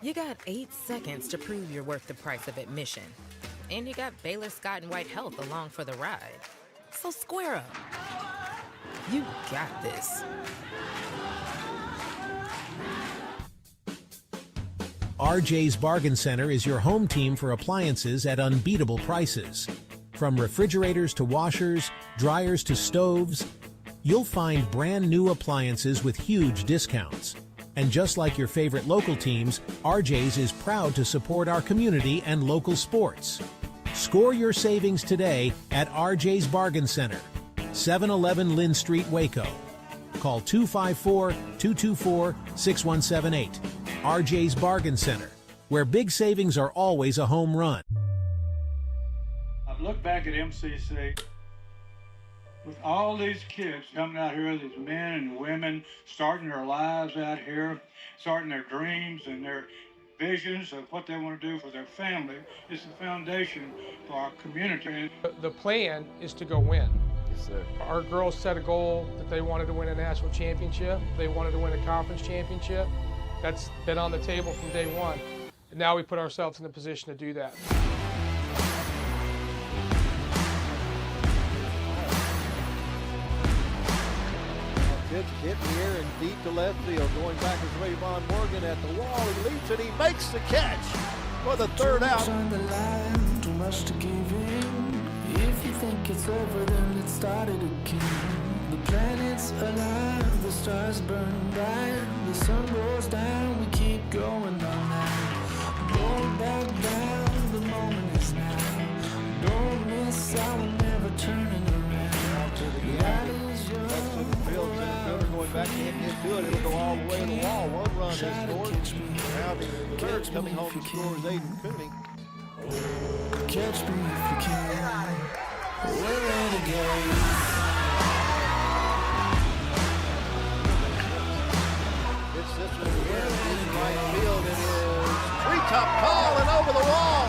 You got 8 seconds to prove you're worth the price of admission. And you got Baylor Scott and White Health along for the ride. So square up. You got this. RJ's Bargain Center is your home team for appliances at unbeatable prices. From refrigerators to washers, dryers to stoves, you'll find brand new appliances with huge discounts. And just like your favorite local teams, RJ's is proud to support our community and local sports. Score your savings today at RJ's Bargain Center, 711 Lynn Street, Waco. Call 254-224-6178. RJ's Bargain Center, where big savings are always a home run. I've looked back at MCC with all these kids coming out here, these men and women starting their lives out here, starting their dreams and their visions of what they want to do for their family. It's the foundation for our community. The plan is to go win. Yes, sir. Our girls set a goal that they wanted to win a national championship. They wanted to win a conference championship. That's been on the table from day one. And now we put ourselves in the position to do that. Pitch hit in the air and deep to left field. Going back is Rayvon Morgan at the wall. He leaps and he makes the catch for the third out. Too much to give in. If you think it's over, then let's start it again. The planet's alive, the stars burn bright, the sun goes down, we keep going all night. Don't back down, the moment is now. Don't miss out, we're never turning around. That is your Going back, can't get to it. It'll go all the way to the wall. One run is scored. Now the third coming home to scores Aiden Cooney. Catch me if you can. We're renegades. It's this one here in right field. It is treetop call and over the wall.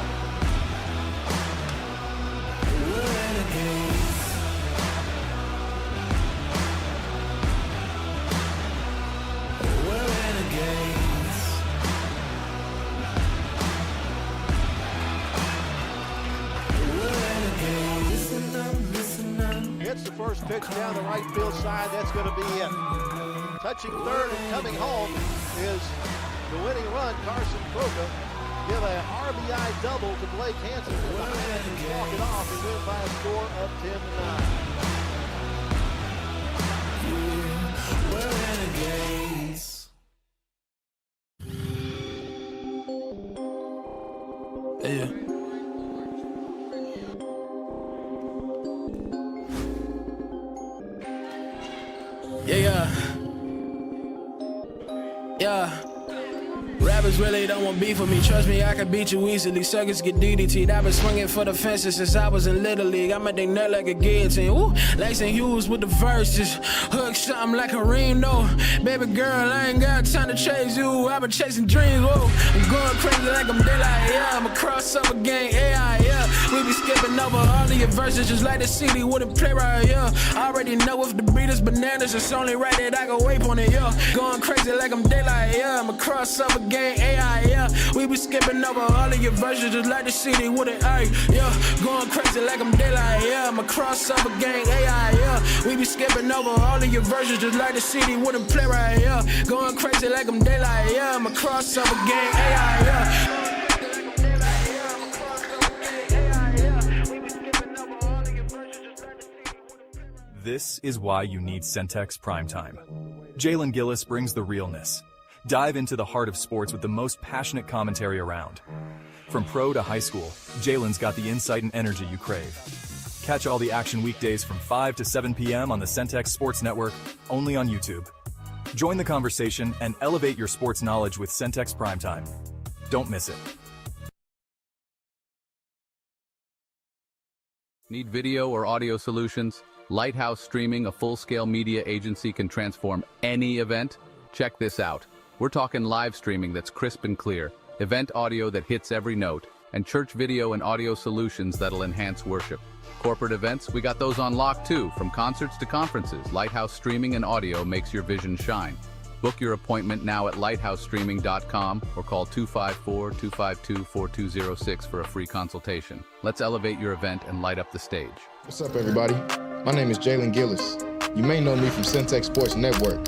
We're renegades. We're renegades. We're renegades. Listen up, listen up. Hits the first pitch down the right field side. That's going to be it. Touching third and coming home is the winning run, Carson Croca. Give a RBI double to Blake Hansen for the Highlanders walk it off and win by a score of 10-9. We're renegades. Yeah. Yeah. Rappers really don't want beef with me. Trust me, I can beat you easily. Suckers get DDT'd. I've been swinging for the fences since I was in Little League. I make they nut like a guillotine. Ooh, Langston Hughes with the verses. Hook something like a ring, no. Baby girl, I ain't got time to chase you. I've been chasing dreams, whoa. I'm going crazy like I'm daylight, yeah. I'm a crossover gang, AI, yeah. We be skipping over all of your verses just like the CD wouldn't play right, yeah. I already know if the beat is bananas, it's only right that I go wape on it, yeah. Going crazy like I'm daylight, yeah. I'm a crossover gang, AI, yeah. We be skipping over all of your verses just like the CD wouldn't, ay, yeah. Going crazy like I'm daylight, yeah. I'm a crossover gang, AI, yeah. We be skipping over all of your verses just like the CD wouldn't play right, yeah. Going crazy like I'm daylight, yeah. I'm a crossover gang, AI, yeah. This is why you need Centex Primetime. Jalen Gillis brings the realness. Dive into the heart of sports with the most passionate commentary around. From pro to high school, Jalen's got the insight and energy you crave. Catch all the action weekdays from 5 to 7 p.m. on the Centex Sports Network, only on YouTube. Join the conversation and elevate your sports knowledge with Centex Primetime. Don't miss it. Need video or audio solutions? Lighthouse Streaming, a full-scale media agency, can transform any event. Check this out. We're talking live streaming that's crisp and clear, event audio that hits every note, and church video and audio solutions that'll enhance worship. Corporate events, we got those on lock too. From concerts to conferences, Lighthouse Streaming and audio makes your vision shine. Book your appointment now at lighthousestreaming.com or call 254-252-4206 for a free consultation. Let's elevate your event and light up the stage. What's up, everybody? My name is Jalen Gillis. You may know me from Centex Sports Network.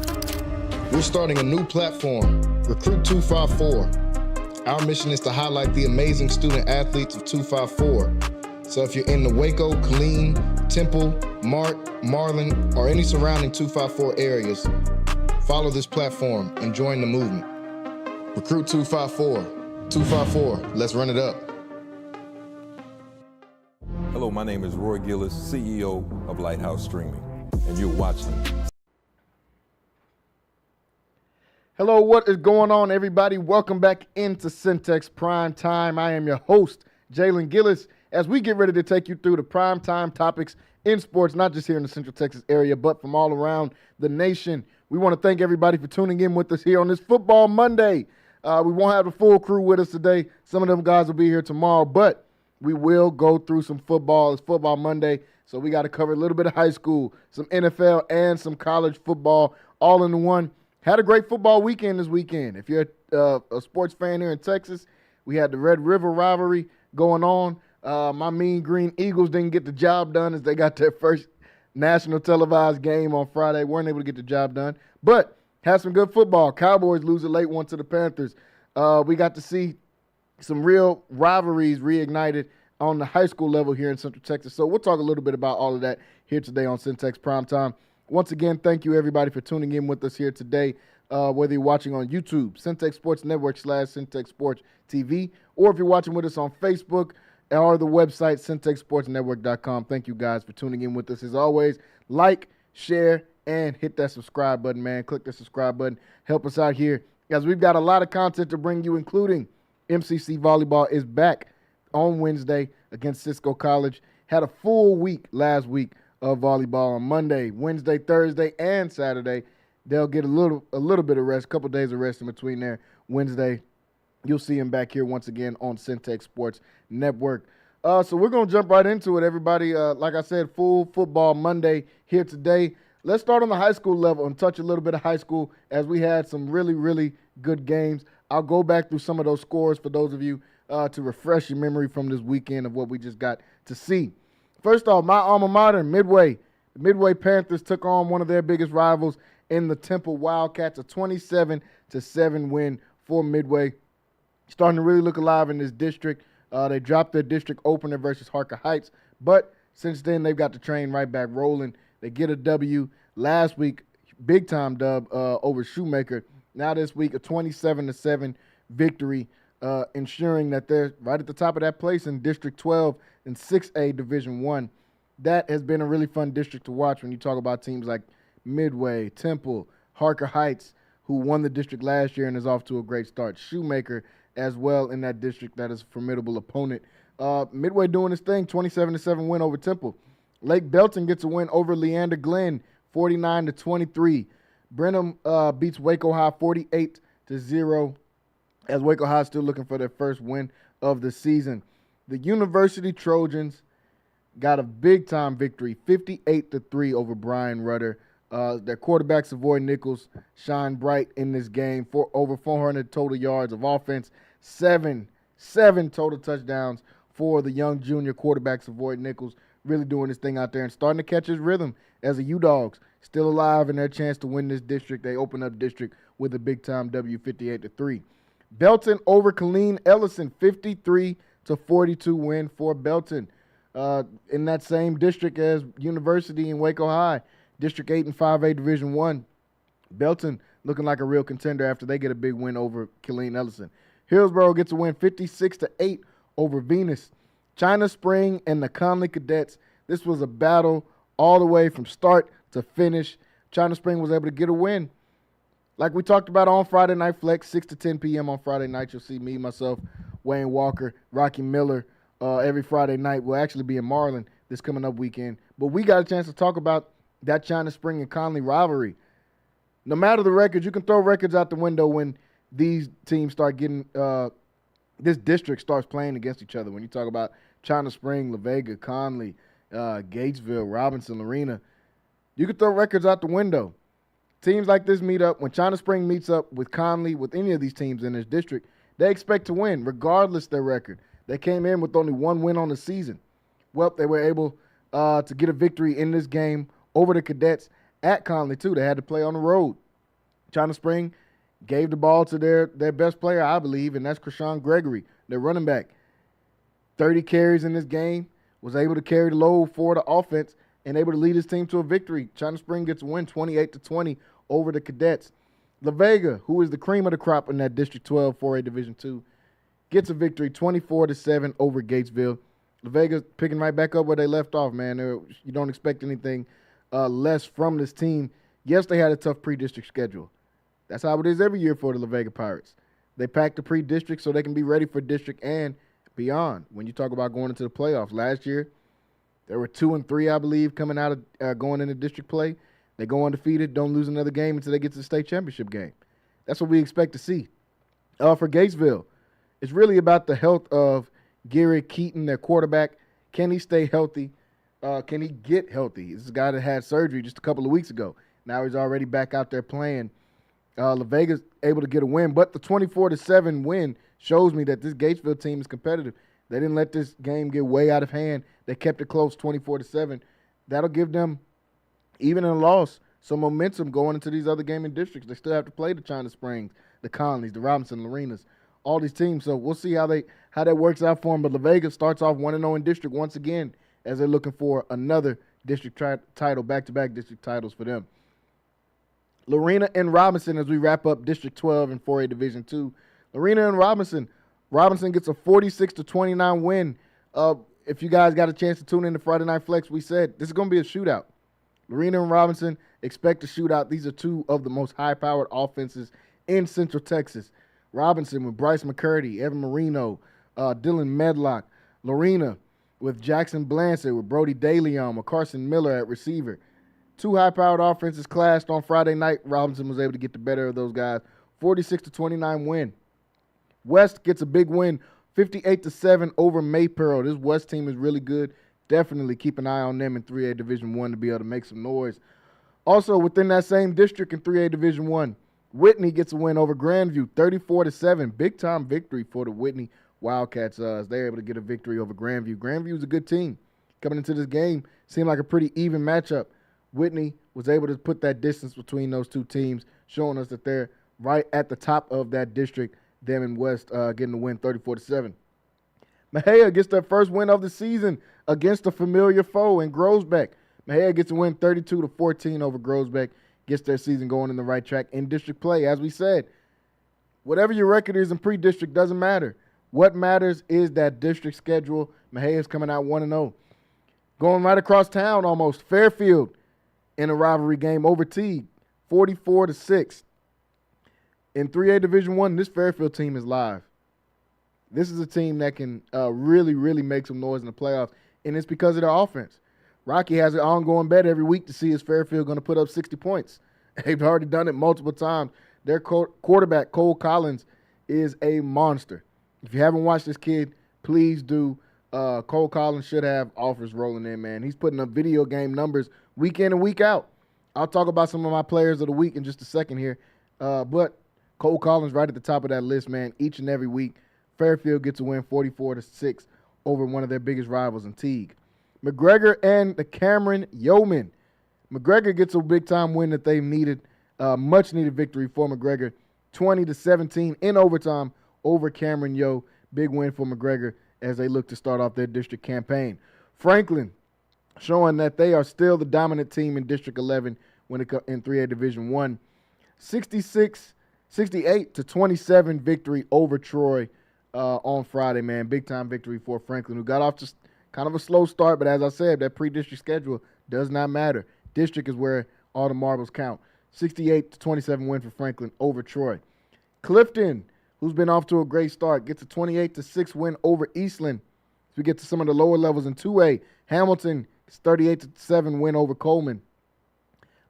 We're starting a new platform, Recruit 254. Our mission is to highlight the amazing student athletes of 254. So if you're in the Waco, Killeen, Temple, Mart, Marlin, or any surrounding 254 areas, follow this platform and join the movement. Recruit 254. 254, let's run it up. Hello, my name is Roy Gillis, CEO of Lighthouse Streaming, and you're watching. Hello, what is going on, everybody? Welcome back into Centex Primetime. I am your host, Jalen Gillis, as we get ready to take you through the primetime topics in sports, not just here in the Central Texas area, but from all around the nation. We want to thank everybody for tuning in with us here on this Football Monday. We won't have the full crew with us today. Some of them guys will be here tomorrow, but we will go through some football. It's Football Monday, so we got to cover a little bit of high school, some NFL, and some college football all in one. Had a great football weekend this weekend. If you're a sports fan here in Texas, we had the Red River rivalry going on. My Mean Green Eagles didn't get the job done as they got their first national televised game on Friday. Weren't able to get the job done, but had some good football. Cowboys lose a late one to the Panthers. We got to see some real rivalries reignited on the high school level here in Central Texas. So we'll talk a little bit about all of that here today on Centex Primetime. Once again, thank you, everybody, for tuning in with us here today, whether you're watching on YouTube, Centex Sports Network / Centex Sports TV, or if you're watching with us on Facebook or the website, CentexSportsNetwork.com. Thank you, guys, for tuning in with us. As always, like, share, and hit that subscribe button, man. Click the subscribe button. Help us out here, as we've got a lot of content to bring you, including MCC Volleyball is back on Wednesday against Cisco College. Had a full week last week of volleyball on Monday, Wednesday, Thursday, and Saturday. They'll get a little bit of rest, a couple days of rest in between there. Wednesday, you'll see them back here once again on Centex Sports Network. So we're going to jump right into it, everybody. Like I said, full Football Monday here today. Let's start on the high school level and touch a little bit of high school, as we had some really, really good games. I'll go back through some of those scores for those of you to refresh your memory from this weekend of what we just got to see. First off, my alma mater, Midway. The Midway Panthers took on one of their biggest rivals in the Temple Wildcats, a 27-7 win for Midway. Starting to really look alive in this district. They dropped their district opener versus Harker Heights, but since then they've got the train right back rolling. They get a W last week, big-time dub over Shoemaker. Now this week, a 27-7 victory, ensuring that they're right at the top of that place in District 12 in 6A Division I. That has been a really fun district to watch when you talk about teams like Midway, Temple, Harker Heights, who won the district last year and is off to a great start. Shoemaker as well in that district. That is a formidable opponent. Midway doing his thing, 27-7 win over Temple. Lake Belton gets a win over Leander Glen, 49-23. Brenham beats Waco High 48-0, as Waco High is still looking for their first win of the season. The University Trojans got a big-time victory, 58-3 over Brian Rudder. Their quarterback, Savoy Nichols, shined bright in this game for over 400 total yards of offense, seven total touchdowns for the young junior quarterback, Savoy Nichols, really doing his thing out there and starting to catch his rhythm as the U-Dogs still alive in their chance to win this district. They open up district with a big-time W, 58-3. Belton over Killeen Ellison, 53-42 win for Belton. In that same district as University and Waco High, District 8 and 5A Division I. Belton looking like a real contender after they get a big win over Killeen Ellison. Hillsborough gets a win 56-8 over Venus. China Spring and the Conley Cadets. This was a battle all the way from start to finish. China Spring was able to get a win. Like we talked about on Friday Night Flex, 6 to 10 p.m. on Friday night. You'll see me, myself, Wayne Walker, Rocky Miller every Friday night. We'll actually be in Marlin this coming up weekend. But we got a chance to talk about that China Spring and Conley rivalry. No matter the records, you can throw records out the window when these teams start getting this district starts playing against each other. When you talk about China Spring, La Vega, Conley, Gatesville, Robinson, Lorena, you can throw records out the window. Teams like this meet up. When China Spring meets up with Conley, with any of these teams in this district, they expect to win regardless of their record. They came in with only 1 win on the season. Well, they were able to get a victory in this game over the Cadets at Conley, too. They had to play on the road. China Spring gave the ball to their best player, I believe, and that's Krishan Gregory, their running back. 30 carries in this game, was able to carry the load for the offense and able to lead his team to a victory. China Spring gets a win 28-20 over the Cadets. La Vega, who is the cream of the crop in that District 12 4A Division II, gets a victory 24-7 over Gatesville. La Vega picking right back up where they left off, man. You don't expect anything less from this team. Yes, they had a tough pre-district schedule. That's how it is every year for the La Vega Pirates. They pack the pre-district so they can be ready for district and beyond. When you talk about going into the playoffs, last year there were 2-3, I believe, coming out of going into district play. They go undefeated, don't lose another game until they get to the state championship game. That's what we expect to see. For Gatesville, it's really about the health of Gary Keaton, their quarterback. Can he stay healthy? Can he get healthy? This is a guy that had surgery just a couple of weeks ago. Now he's already back out there playing. La Vega's able to get a win, but the 24-7 win shows me that this Gatesville team is competitive. They didn't let this game get way out of hand. They kept it close, 24-7. That'll give them, even in a loss, some momentum going into these other gaming districts. They still have to play the China Springs, the Conleys, the Robinson, Lorenas, all these teams. So we'll see how that works out for them. But La Vega starts off 1-0 in district once again as they're looking for another district title, back-to-back district titles for them. Lorena and Robinson as we wrap up District 12 and 4A Division II. Lorena and Robinson. Robinson gets a 46-29 win. If you guys got a chance to tune in to Friday Night Flex, we said this is going to be a shootout. Lorena and Robinson expect a shootout. These are two of the most high-powered offenses in Central Texas. Robinson with Bryce McCurdy, Evan Marino, Dylan Medlock. Lorena with Jackson Blanchard, with Brody DeLeon, with Carson Miller at receiver. Two high-powered offenses clashed on Friday night. Robinson was able to get the better of those guys. 46-29 win. West gets a big win, 58-7 over Maypearl. This West team is really good. Definitely keep an eye on them in 3A Division I to be able to make some noise. Also, within that same district in 3A Division I, Whitney gets a win over Grandview, 34-7. Big-time victory for the Whitney Wildcats. They're able to get a victory over Grandview. Grandview's a good team. Coming into this game, seemed like a pretty even matchup. Whitney was able to put that distance between those two teams, showing us that they're right at the top of that district, them and West getting the win 34-7. Mejia gets their first win of the season against a familiar foe in Groesbeck. Mejia gets a win 32-14 over Groesbeck, gets their season going in the right track in district play. As we said, whatever your record is in pre-district doesn't matter. What matters is that district schedule. Mejia's coming out 1-0. Going right across town almost, Fairfield in a rivalry game over Teague, 44-6. In 3A Division I, this Fairfield team is live. This is a team that can really, really make some noise in the playoffs, and it's because of their offense. Rocky has an ongoing bet every week to see is Fairfield going to put up 60 points. They've already done it multiple times. Their quarterback, Cole Collins, is a monster. If you haven't watched this kid, please do. Cole Collins should have offers rolling in, man. He's putting up video game numbers week in and week out. I'll talk about some of my players of the week in just a second here. But Cole Collins right at the top of that list, man, each and every week. Fairfield gets a win 44-6 over one of their biggest rivals in Teague. McGregor and the Cameron Yeomen. McGregor gets a big-time win that they've needed. Much-needed victory for McGregor. 20-17 in overtime over Cameron Yo. Big win for McGregor as they look to start off their district campaign. Franklin showing that they are still the dominant team in District 11 when it in 3A Division I. 68-27 victory over Troy on Friday, man. Big-time victory for Franklin, who got off just kind of a slow start, but as I said, that pre-district schedule does not matter. District is where all the marbles count. 68-27 win for Franklin over Troy. Clifton, who's been off to a great start, gets a 28-6 win over Eastland. As we get to some of the lower levels in 2A, Hamilton gets 38-7 win over Coleman.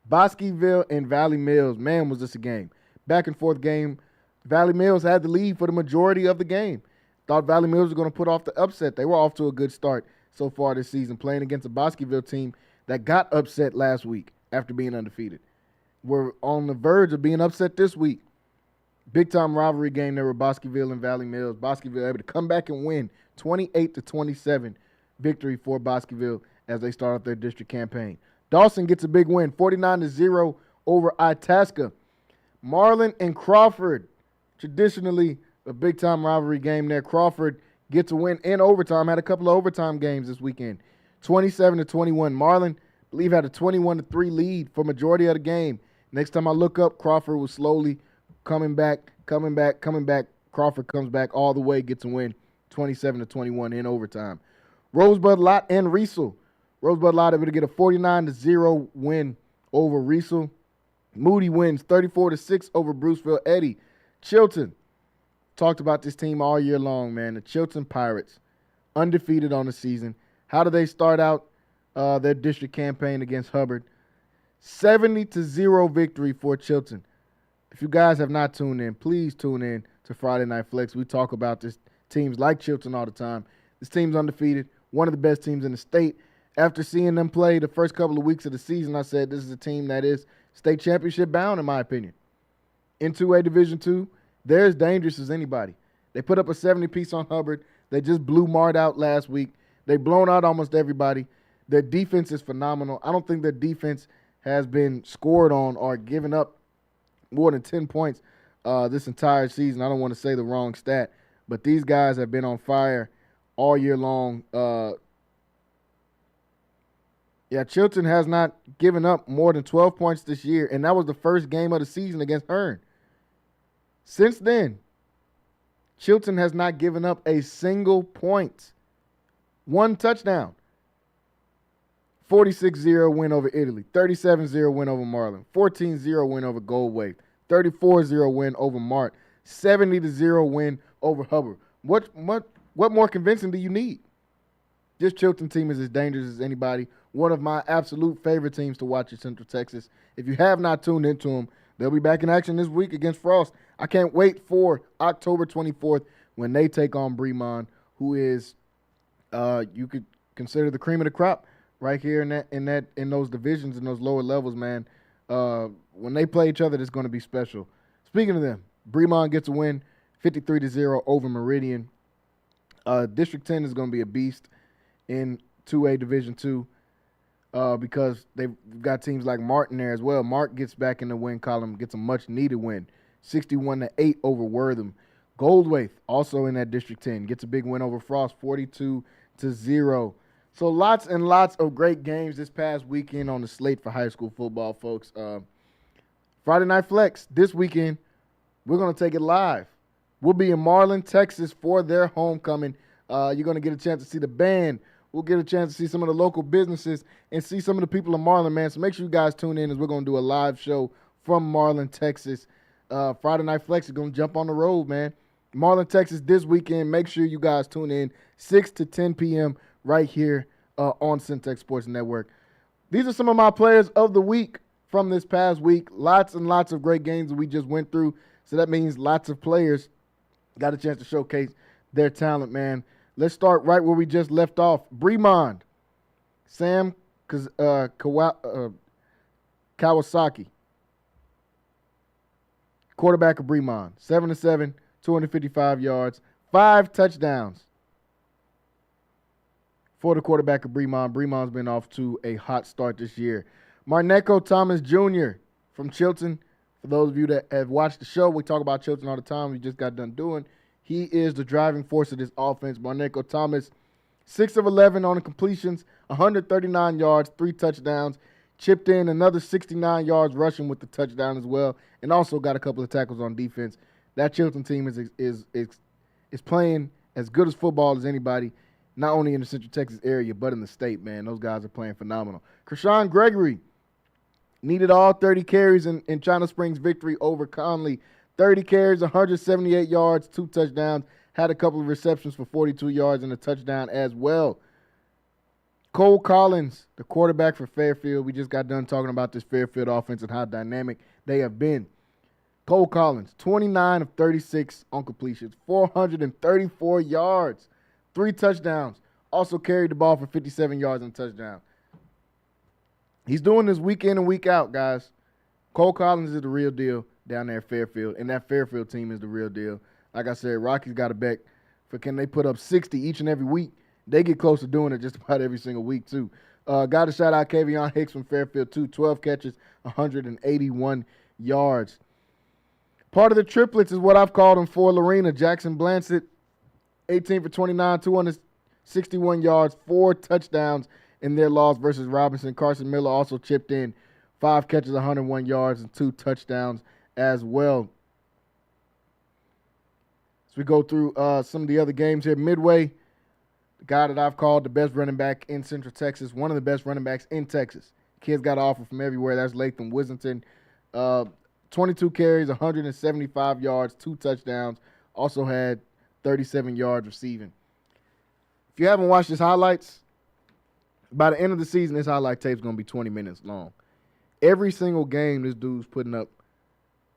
Bosqueville and Valley Mills, man, was this a game. Back and forth game. Valley Mills had the lead for the majority of the game. Thought Valley Mills was going to put off the upset. They were off to a good start so far this season, playing against a Bosqueville team that got upset last week after being undefeated. were on the verge of being upset this week. Big-time rivalry game there with Bosqueville and Valley Mills. Bosqueville able to come back and win 28-27 victory for Bosqueville as they start off their district campaign. Dawson gets a big win, 49-0 over Itasca. Marlin and Crawford, traditionally a big-time rivalry game there. Crawford gets a win in overtime, had a couple of overtime games this weekend. 27-21. Marlin, I believe, had a 21-3 lead for majority of the game. Next time I look up, Crawford was slowly coming back. Crawford comes back all the way, gets a win, 27-21 in overtime. Rosebud Lott and Riesel. Rosebud Lott able to get a 49-0 win over Riesel. Moody wins 34-6 over Bruceville Eddy. Chilton, talked about this team all year long, man. The Chilton Pirates, undefeated on the season. How do they start out their district campaign against Hubbard? 70-0 victory for Chilton. If you guys have not tuned in, please tune in to Friday Night Flex. We talk about this teams like Chilton all the time. This team's undefeated, one of the best teams in the state. After seeing them play the first couple of weeks of the season, I said this is a team that is state championship bound, in my opinion. In 2A Division II, they're as dangerous as anybody. They put up a 70-piece on Hubbard. They just blew Mart out last week. They've blown out almost everybody. Their defense is phenomenal. I don't think their defense has been scored on or given up more than 10 points this entire season. I don't want to say the wrong stat, but these guys have been on fire all year long. Chilton has not given up more than 12 points this year, and that was the first game of the season against Hearn. Since then, Chilton has not given up a single point. One touchdown. 46-0 win over Italy. 37-0 win over Marlin. 14-0 win over Gold Wave. 34-0 win over Mart. 70-0 win over Hubbard. What more convincing do you need? This Chilton team is as dangerous as anybody. One of my absolute favorite teams to watch in Central Texas. If you have not tuned into them, they'll be back in action this week against Frost. I can't wait for October 24th when they take on Bremond, who is you could consider the cream of the crop right here in those divisions, in those lower levels, man. When they play each other, it's going to be special. Speaking of them, Bremond gets a win, 53-0 over Meridian. District 10 is going to be a beast in 2A Division II because they've got teams like Martin there as well. Mart gets back in the win column, gets a much-needed win, 61-8 over Wortham. Goldwaith, also in that District 10, gets a big win over Frost, 42-0. So lots and lots of great games this past weekend on the slate for high school football, folks. Friday Night Flex, this weekend, we're going to take it live. We'll be in Marlin, Texas for their homecoming. You're going to get a chance to see the band. We'll get a chance to see some of the local businesses and see some of the people in Marlin, man. So make sure you guys tune in as we're going to do a live show from Marlin, Texas. Friday Night Flex is going to jump on the road, man. Marlin, Texas this weekend. Make sure you guys tune in 6 to 10 p.m. right here on Centex Sports Network. These are some of my players of the week from this past week. Lots and lots of great games that we just went through. So that means lots of players got a chance to showcase their talent, man. Let's start right where we just left off. Bremond, Sam Kawasaki, quarterback of Bremond, 7-7, 255 yards, 5 touchdowns for the quarterback of Bremond. Bremond's been off to a hot start this year. Marneco Thomas Jr. from Chilton. For those of you that have watched the show, we talk about Chilton all the time. We just got done doing. He is the driving force of this offense. Marneco Thomas, 6 of 11 on the completions, 139 yards, 3 touchdowns. Chipped in another 69 yards rushing with the touchdown as well, and also got a couple of tackles on defense. That Chilton team is playing as good as football as anybody, not only in the Central Texas area, but in the state, man. Those guys are playing phenomenal. Krishawn Gregory needed all 30 carries in China Springs' victory over Conley. 30 carries, 178 yards, 2 touchdowns. Had a couple of receptions for 42 yards and a touchdown as well. Cole Collins, the quarterback for Fairfield. We just got done talking about this Fairfield offense and how dynamic they have been. Cole Collins, 29 of 36 on completions, 434 yards, 3 touchdowns. Also carried the ball for 57 yards and a touchdown. He's doing this week in and week out, guys. Cole Collins is the real deal down there at Fairfield, and that Fairfield team is the real deal. Like I said, Rockies got a bet for can they put up 60 each and every week. They get close to doing it just about every single week, too. Got to shout out Kavion Hicks from Fairfield, too. 12 catches, 181 yards. Part of the triplets is what I've called them for Lorena. Jackson Blancett, 18 for 29, 261 yards, 4 touchdowns in their loss versus Robinson. Carson Miller also chipped in 5 catches, 101 yards, and 2 touchdowns as well. As we go through some of the other games here, Midway, the guy that I've called the best running back in Central Texas, one of the best running backs in Texas. Kid's got an offer from everywhere. That's Latham Wissington. 22 carries, 175 yards, 2 touchdowns. Also had 37 yards receiving. If you haven't watched his highlights, by the end of the season, this highlight tape is going to be 20 minutes long. Every single game, this dude's putting up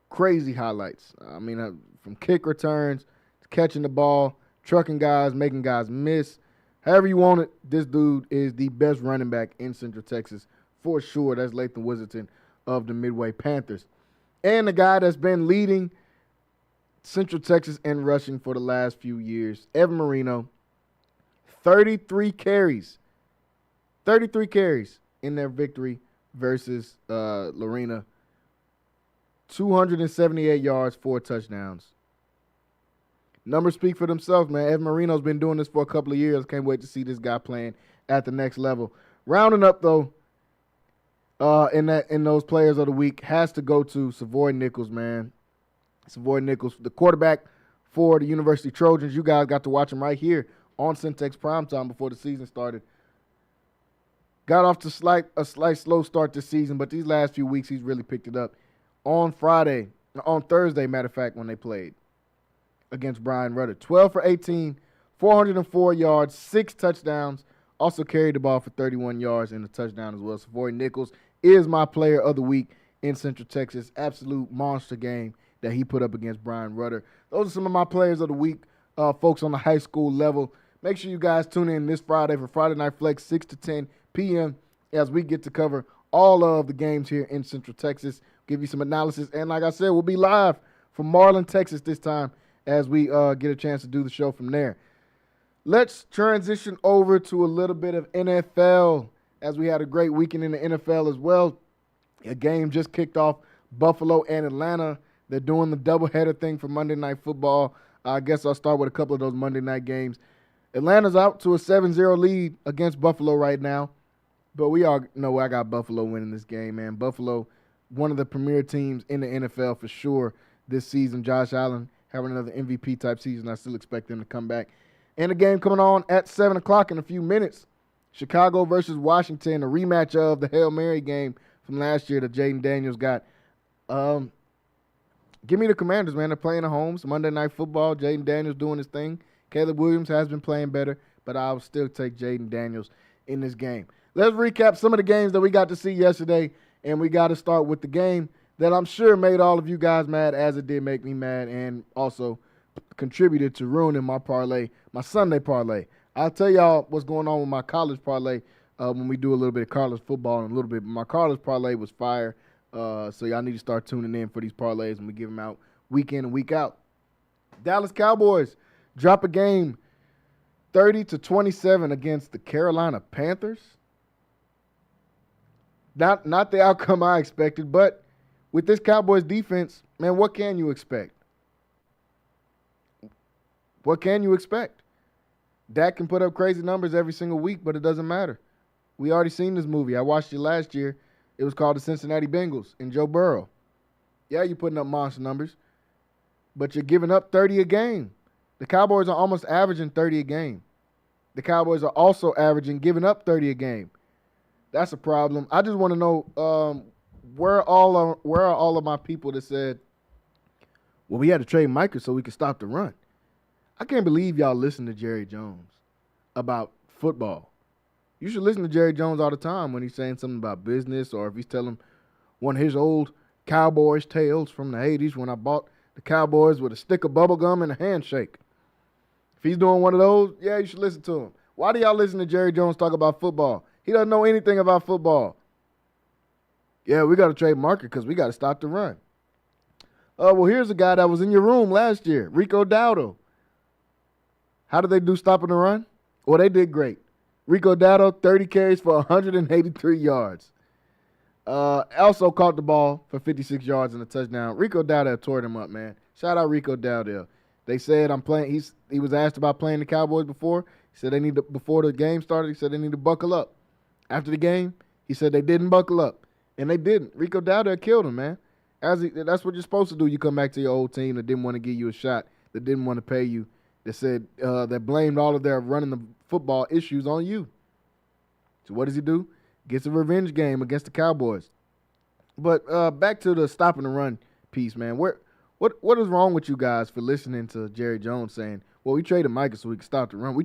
crazy highlights. I mean, from kick returns to catching the ball, trucking guys, making guys miss. However you want it, this dude is the best running back in Central Texas for sure. That's Latham Wissington of the Midway Panthers. And the guy that's been leading Central Texas in rushing for the last few years, Evan Marino, 33 carries. 33 carries in their victory versus Lorena. 278 yards, 4 touchdowns. Numbers speak for themselves, man. Evan Marino's been doing this for a couple of years. Can't wait to see this guy playing at the next level. Rounding up, though, in those players of the week has to go to Savoy Nichols, man. Savoy Nichols, the quarterback for the University Trojans. You guys got to watch him right here on Centex Primetime before the season started. Got off to a slight slow start this season, but these last few weeks he's really picked it up. On Thursday, matter of fact, when they played against Brian Rudder. 12 for 18, 404 yards, 6 touchdowns. Also carried the ball for 31 yards and a touchdown as well. Savoy Nichols is my player of the week in Central Texas. Absolute monster game that he put up against Brian Rudder. Those are some of my players of the week, folks on the high school level. Make sure you guys tune in this Friday for Friday Night Flex, 6 to 10 p.m. as we get to cover all of the games here in Central Texas. Give you some analysis. And like I said, we'll be live from Marlin, Texas this time as we get a chance to do the show from there. Let's transition over to a little bit of NFL as we had a great weekend in the NFL as well. A game just kicked off, Buffalo and Atlanta. They're doing the doubleheader thing for Monday Night Football. I guess I'll start with a couple of those Monday night games. Atlanta's out to a 7-0 lead against Buffalo right now. But we all know I got Buffalo winning this game, man. Buffalo, one of the premier teams in the NFL for sure this season. Josh Allen having another MVP-type season. I still expect them to come back. And a game coming on at 7 o'clock in a few minutes. Chicago versus Washington, a rematch of the Hail Mary game from last year that Jaden Daniels got. Give me the Commanders, man. They're playing at home. It's Monday Night Football. Jaden Daniels doing his thing. Caleb Williams has been playing better, but I'll still take Jaden Daniels in this game. Let's recap some of the games that we got to see yesterday, and we got to start with the game that I'm sure made all of you guys mad, as it did make me mad, and also contributed to ruining my parlay, my Sunday parlay. I'll tell y'all what's going on with my college parlay when we do a little bit of college football in a little bit. But my college parlay was fire, so y'all need to start tuning in for these parlays, and we give them out week in and week out. Dallas Cowboys drop a game 30-27 against the Carolina Panthers. Not the outcome I expected, but with this Cowboys defense, man, what can you expect? What can you expect? Dak can put up crazy numbers every single week, but it doesn't matter. We already seen this movie. I watched it last year. It was called the Cincinnati Bengals and Joe Burrow. Yeah, you're putting up monster numbers, but you're giving up 30 a game. The Cowboys are almost averaging 30 a game. The Cowboys are also averaging giving up 30 a game. That's a problem. I just want to know where are all of my people that said, well, we had to trade Micah so we could stop the run. I can't believe y'all listen to Jerry Jones about football. You should listen to Jerry Jones all the time when he's saying something about business, or if he's telling one of his old Cowboys tales from the 80s when I bought the Cowboys with a stick of bubble gum and a handshake. If he's doing one of those, yeah, you should listen to him. Why do y'all listen to Jerry Jones talk about football? He doesn't know anything about football. Yeah, we got to trade Marker because we got to stop the run. Well, here's a guy that was in your room last year, Rico Dowdle. How did they do stopping the run? Well, they did great. Rico Dowdle, 30 carries for 183 yards. Also caught the ball for 56 yards and a touchdown. Rico Dowdle tore them up, man. Shout out Rico Dowdle. They said I'm playing. He was asked about playing the Cowboys before. He said they need to, before the game started. He said they need to buckle up. After the game, he said they didn't buckle up, and they didn't. Rico Dowdle killed him, man. That's what you're supposed to do. You come back to your old team that didn't want to give you a shot, that didn't want to pay you, that said that blamed all of their running the football issues on you. So what does he do? Gets a revenge game against the Cowboys. But back to the stopping the run piece, man. What is wrong with you guys for listening to Jerry Jones saying, well, we traded Micah so we can stop the run.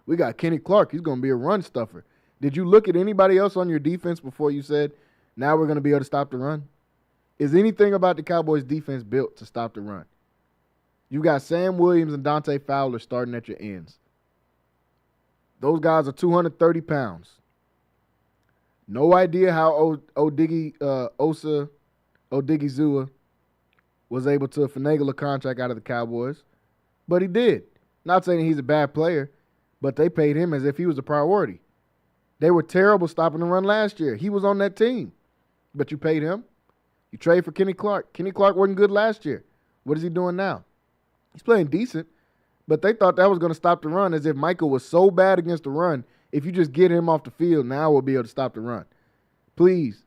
We got Kenny Clark. He's going to be a run stuffer. Did you look at anybody else on your defense before you said, now we're going to be able to stop the run? Is anything about the Cowboys' defense built to stop the run? You got Sam Williams and Dante Fowler starting at your ends. Those guys are 230 pounds. No idea how Odigizua was able to finagle a contract out of the Cowboys, but he did. Not saying he's a bad player, but they paid him as if he was a priority. They were terrible stopping the run last year. He was on that team, but you paid him. You trade for Kenny Clark. Kenny Clark wasn't good last year. What is he doing now? He's playing decent, but they thought that was going to stop the run, as if Michael was so bad against the run. If you just get him off the field, now we'll be able to stop the run. Please,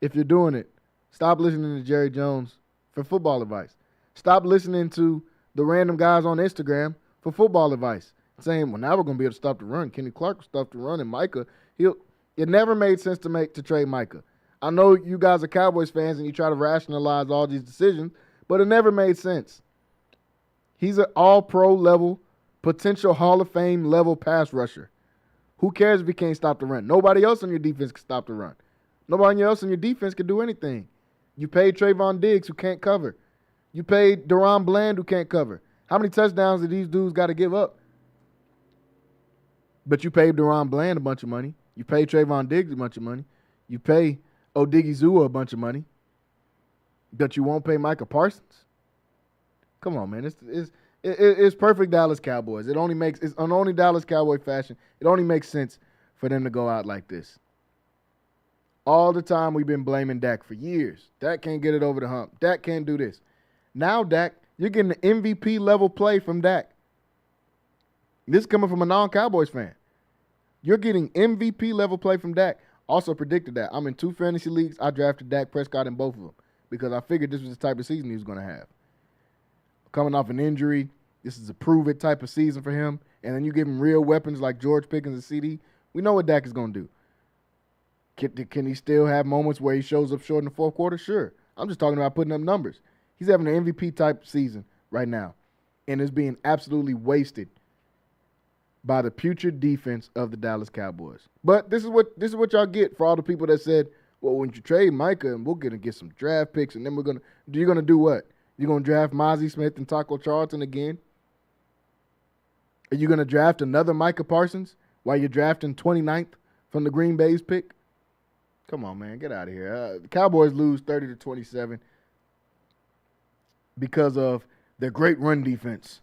if you're doing it, stop listening to Jerry Jones for football advice. Stop listening to the random guys on Instagram for football advice, saying, well, now we're going to be able to stop the run. Kenny Clark will stop the run, and Micah, it never made sense to trade Micah. I know you guys are Cowboys fans and you try to rationalize all these decisions, but it never made sense. He's an all-pro level, potential Hall of Fame level pass rusher. Who cares if he can't stop the run? Nobody else on your defense can stop the run. Nobody else on your defense can do anything. You paid Trayvon Diggs, who can't cover. You paid Deron Bland, who can't cover. How many touchdowns did these dudes got to give up? But you paid Deron Bland a bunch of money. You pay Trayvon Diggs a bunch of money. You pay Odigizua a bunch of money. But you won't pay Micah Parsons? Come on, man. It's perfect Dallas Cowboys. It's on only Dallas Cowboy fashion. It only makes sense for them to go out like this. All the time we've been blaming Dak for years. Dak can't get it over the hump. Dak can't do this. Now, Dak, you're getting an MVP level play from Dak. This is coming from a non-Cowboys fan. You're getting MVP level play from Dak. Also predicted that. I'm in 2 fantasy leagues. I drafted Dak Prescott in both of them because I figured this was the type of season he was going to have. Coming off an injury, this is a prove-it type of season for him. And then you give him real weapons like George Pickens and CD. We know what Dak is going to do. Can he still have moments where he shows up short in the fourth quarter? Sure. I'm just talking about putting up numbers. He's having an MVP-type season right now and is being absolutely wasted by the putrid defense of the Dallas Cowboys. But this is what y'all get for all the people that said, well, when you trade Micah and we're going to get some draft picks and then you're going to do what? You're going to draft Mozzie Smith and Taco Charlton again? Are you going to draft another Micah Parsons while you're drafting 29th from the Green Bay's pick? Come on, man. Get out of here. The Cowboys lose 30-27 because of their great run defense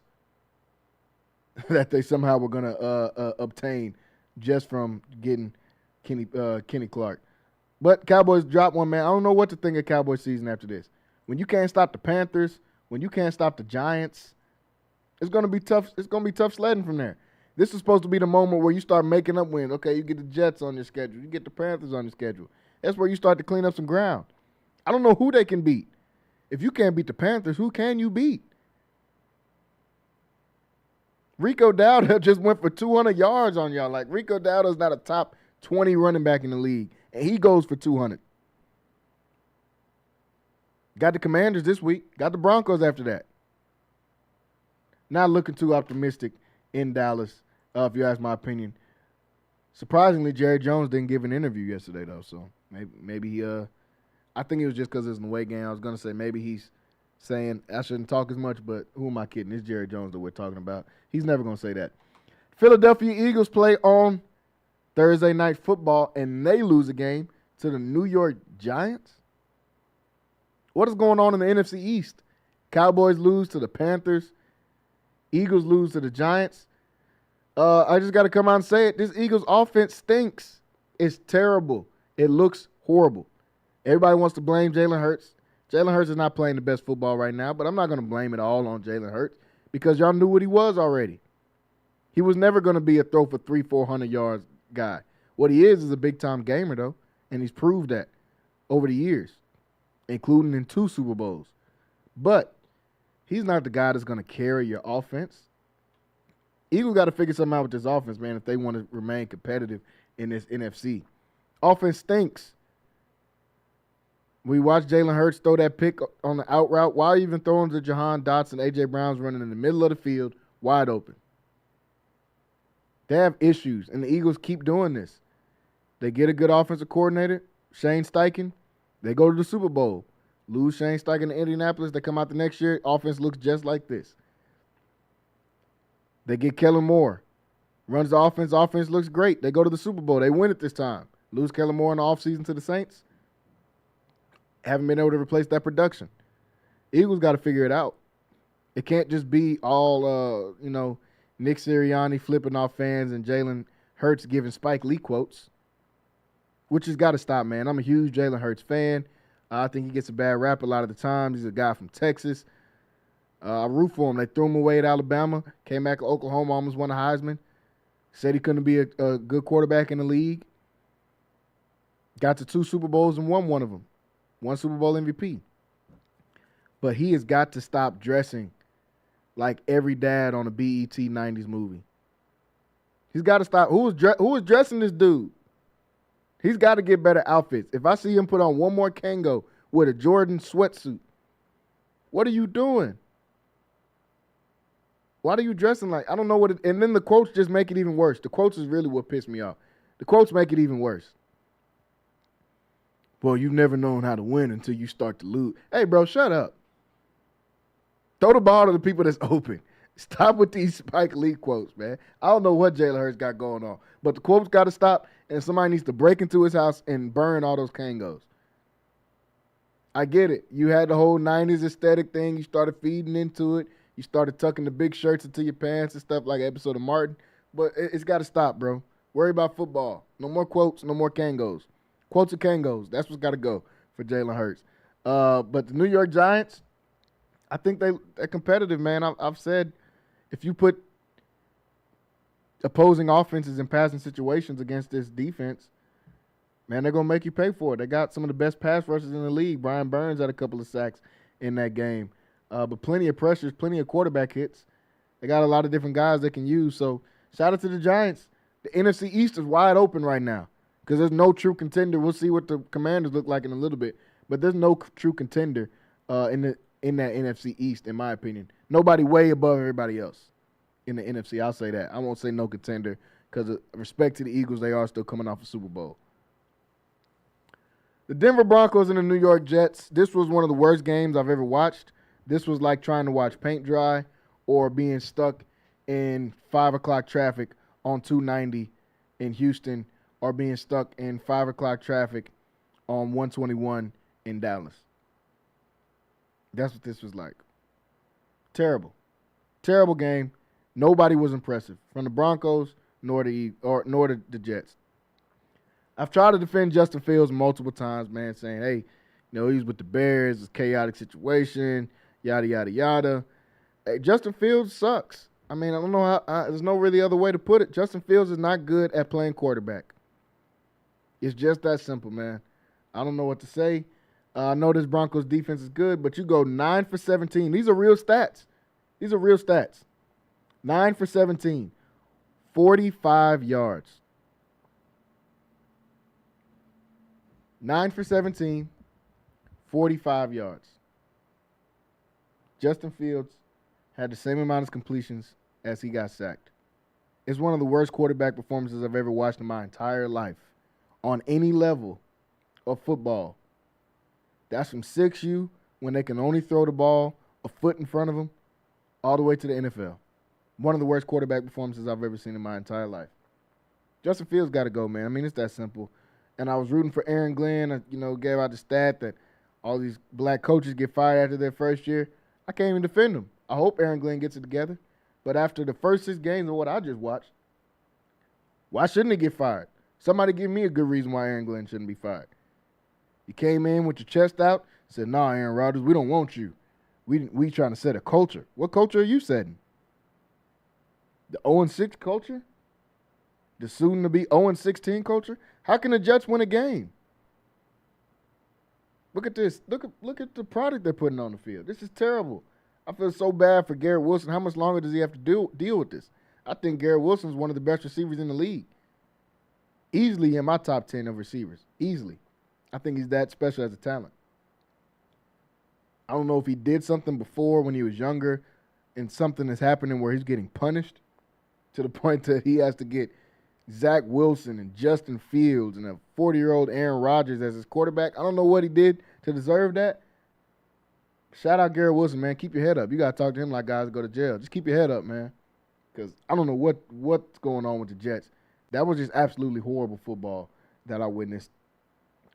that they somehow were going to obtain just from getting Kenny Clark. But Cowboys dropped one, man. I don't know what to think of Cowboys season after this. When you can't stop the Panthers, when you can't stop the Giants, it's going to be tough. It's going to be tough sledding from there. This is supposed to be the moment where you start making up wins. Okay, you get the Jets on your schedule. You get the Panthers on your schedule. That's where you start to clean up some ground. I don't know who they can beat. If you can't beat the Panthers, who can you beat? Rico Dowdle just went for 200 yards on y'all. Like, Rico Dowdle's not a top 20 running back in the league, and he goes for 200. Got the Commanders this week. Got the Broncos after that. Not looking too optimistic in Dallas, if you ask my opinion. Surprisingly, Jerry Jones didn't give an interview yesterday, though. So maybe he I think it was just because it was an away game. I was going to say maybe he's saying I shouldn't talk as much, but who am I kidding? It's Jerry Jones that we're talking about. He's never going to say that. Philadelphia Eagles play on Thursday Night Football, and they lose a game to the New York Giants. What is going on in the NFC East? Cowboys lose to the Panthers. Eagles lose to the Giants. I just got to come out and say it. This Eagles offense stinks. It's terrible. It looks horrible. Everybody wants to blame Jalen Hurts. Jalen Hurts is not playing the best football right now, but I'm not going to blame it all on Jalen Hurts because y'all knew what he was already. He was never going to be a throw for 300-400 yards guy. What he is a big-time gamer, though, and he's proved that over the years, including in 2 Super Bowls. But he's not the guy that's going to carry your offense. Eagles got to figure something out with this offense, man, if they want to remain competitive in this NFC. Offense stinks. We watched Jalen Hurts throw that pick on the out route. Why even throwing to Jahan Dotson? A.J. Brown's running in the middle of the field, wide open. They have issues, and the Eagles keep doing this. They get a good offensive coordinator, Shane Steichen. They go to the Super Bowl. Lose Shane Steichen to Indianapolis. They come out the next year. Offense looks just like this. They get Kellen Moore. Runs the offense. Offense looks great. They go to the Super Bowl. They win it this time. Lose Kellen Moore in the offseason to the Saints. Haven't been able to replace that production. Eagles got to figure it out. It can't just be all, Nick Sirianni flipping off fans and Jalen Hurts giving Spike Lee quotes, which has got to stop, man. I'm a huge Jalen Hurts fan. I think he gets a bad rap a lot of the times. He's a guy from Texas. I root for him. They threw him away at Alabama, came back to Oklahoma, almost won a Heisman. Said he couldn't be a good quarterback in the league. Got to 2 Super Bowls and won one of them. 1 Super Bowl MVP. But he has got to stop dressing like every dad on a BET 90s movie. He's got to stop. Who is dressing this dude? He's got to get better outfits. If I see him put on one more Kango with a Jordan sweatsuit, what are you doing? Why are you dressing like? I don't know what it, and then the quotes just make it even worse. The quotes is really what pissed me off. The quotes make it even worse. Well, you've never known how to win until you start to lose. Hey, bro, shut up. Throw the ball to the people that's open. Stop with these Spike Lee quotes, man. I don't know what Jalen Hurts got going on, but the quotes got to stop, and somebody needs to break into his house and burn all those Kangos. I get it. You had the whole 90s aesthetic thing. You started feeding into it. You started tucking the big shirts into your pants and stuff like an episode of Martin. But it's got to stop, bro. Worry about football. No more quotes, no more Kangos. Quotes and Kangos. That's what's got to go for Jalen Hurts. But the New York Giants, I think they're competitive, man. I've said if you put opposing offenses in passing situations against this defense, man, they're going to make you pay for it. They got some of the best pass rushers in the league. Brian Burns had a couple of sacks in that game. But plenty of pressures, plenty of quarterback hits. They got a lot of different guys they can use. So shout out to the Giants. The NFC East is wide open right now because there's no true contender. We'll see what the Commanders look like in a little bit. But there's no true contender in that NFC East, in my opinion. Nobody way above everybody else in the NFC. I'll say that. I won't say no contender because of respect to the Eagles, they are still coming off a Super Bowl. The Denver Broncos and the New York Jets, this was one of the worst games I've ever watched. This was like trying to watch paint dry or being stuck in 5 o'clock traffic on 290 in Houston or being stuck in 5 o'clock traffic on 121 in Dallas. That's what this was like. Terrible. Terrible game. Nobody was impressive from the Broncos nor the Jets. I've tried to defend Justin Fields multiple times, man, saying, hey, he's with the Bears, it's a chaotic situation, yada, yada, yada. Hey, Justin Fields sucks. I mean, I don't know how there's no really other way to put it. Justin Fields is not good at playing quarterback. It's just that simple, man. I don't know what to say. I know this Broncos defense is good, but you go 9 for 17. These are real stats. 9 for 17. 45 yards. 9 for 17. 45 yards. Justin Fields had the same amount of completions as he got sacked. It's one of the worst quarterback performances I've ever watched in my entire life on any level of football. That's from 6U when they can only throw the ball a foot in front of them all the way to the NFL. One of the worst quarterback performances I've ever seen in my entire life. Justin Fields got to go, man. I mean, it's that simple. And I was rooting for Aaron Glenn. Gave out the stat that all these black coaches get fired after their first year. I can't even defend them. I hope Aaron Glenn gets it together. But after the first 6 games of what I just watched, why shouldn't he get fired? Somebody give me a good reason why Aaron Glenn shouldn't be fired. You came in with your chest out, said, "Nah, Aaron Rodgers, we don't want you. We trying to set a culture." What culture are you setting? The 0-6 culture? The soon-to-be 0-16 culture? How can the Jets win a game? Look at this. Look at the product they're putting on the field. This is terrible. I feel so bad for Garrett Wilson. How much longer does he have to deal with this? I think Garrett Wilson is one of the best receivers in the league. Easily in my top 10 of receivers. Easily. I think he's that special as a talent. I don't know if he did something before when he was younger and something is happening where he's getting punished to the point that he has to get Zach Wilson and Justin Fields and a 40-year-old Aaron Rodgers as his quarterback. I don't know what he did to deserve that. Shout out Garrett Wilson, man. Keep your head up. You got to talk to him like guys go to jail. Just keep your head up, man, because I don't know what's going on with the Jets. That was just absolutely horrible football that I witnessed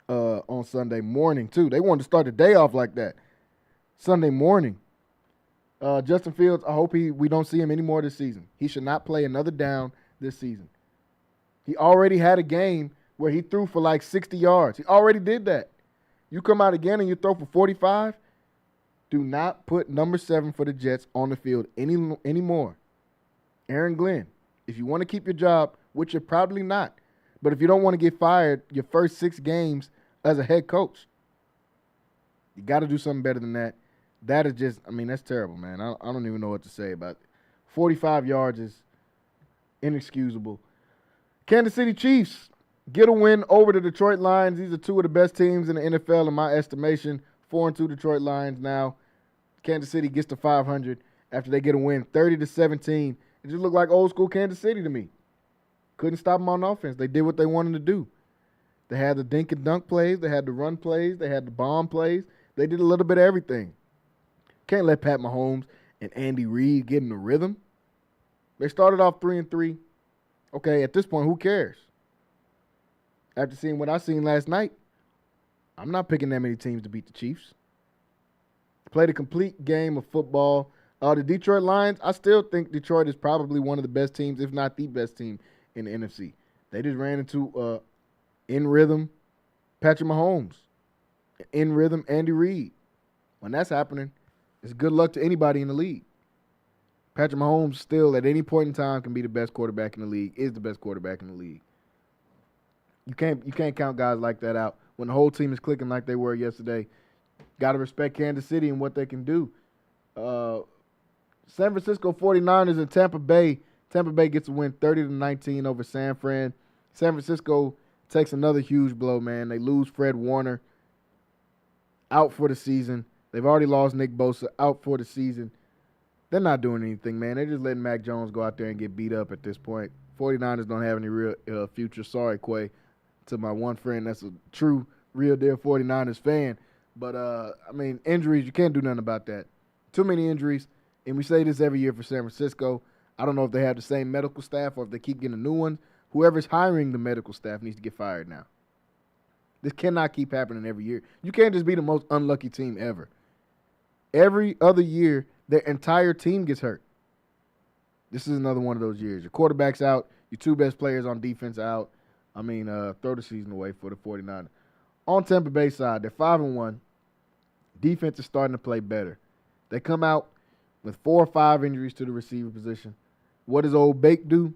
on Sunday morning, too. They wanted to start the day off like that. Sunday morning. Justin Fields, I hope we don't see him anymore this season. He should not play another down this season. He already had a game where he threw for like 60 yards. He already did that. You come out again and you throw for 45, do not put number 7 for the Jets on the field anymore. Aaron Glenn, if you want to keep your job, which you're probably not, but if you don't want to get fired your first 6 games as a head coach, you got to do something better than that. That is just, that's terrible, man. I don't even know what to say about it. 45 yards is inexcusable. Kansas City Chiefs get a win over the Detroit Lions. These are 2 of the best teams in the NFL in my estimation. 4-2 Detroit Lions now. Kansas City gets to 500 after they get a win 30-17. It just looked like old school Kansas City to me. Couldn't stop them on offense. They did what they wanted to do. They had the dink and dunk plays. They had the run plays. They had the bomb plays. They did a little bit of everything. Can't let Pat Mahomes and Andy Reid get in the rhythm. They started off 3-3. Okay, at this point, who cares? After seeing what I seen last night, I'm not picking that many teams to beat the Chiefs. Played a complete game of football. The Detroit Lions, I still think Detroit is probably one of the best teams, if not the best team in the NFC. They just ran into in rhythm Patrick Mahomes, in rhythm Andy Reid. When that's happening, it's good luck to anybody in the league. Patrick Mahomes still, at any point in time, can be the best quarterback in the league, is the best quarterback in the league. You can't count guys like that out. When the whole team is clicking like they were yesterday, got to respect Kansas City and what they can do. San Francisco 49ers and Tampa Bay. Tampa Bay gets a win 30-19 over San Fran. San Francisco takes another huge blow, man. They lose Fred Warner, out for the season. They've already lost Nick Bosa, out for the season. They're not doing anything, man. They're just letting Mac Jones go out there and get beat up at this point. 49ers don't have any real future. Sorry, Quay, to my one friend that's a true, real deal 49ers fan. But, injuries, you can't do nothing about that. Too many injuries, and we say this every year for San Francisco. I don't know if they have the same medical staff or if they keep getting a new one. Whoever's hiring the medical staff needs to get fired now. This cannot keep happening every year. You can't just be the most unlucky team ever. Every other year, their entire team gets hurt. This is another one of those years. Your quarterback's out. Your 2 best players on defense out. Throw the season away for the 49ers. On Tampa Bay side, they're 5-1. Defense is starting to play better. They come out with 4 or 5 injuries to the receiver position. What does old Bake do?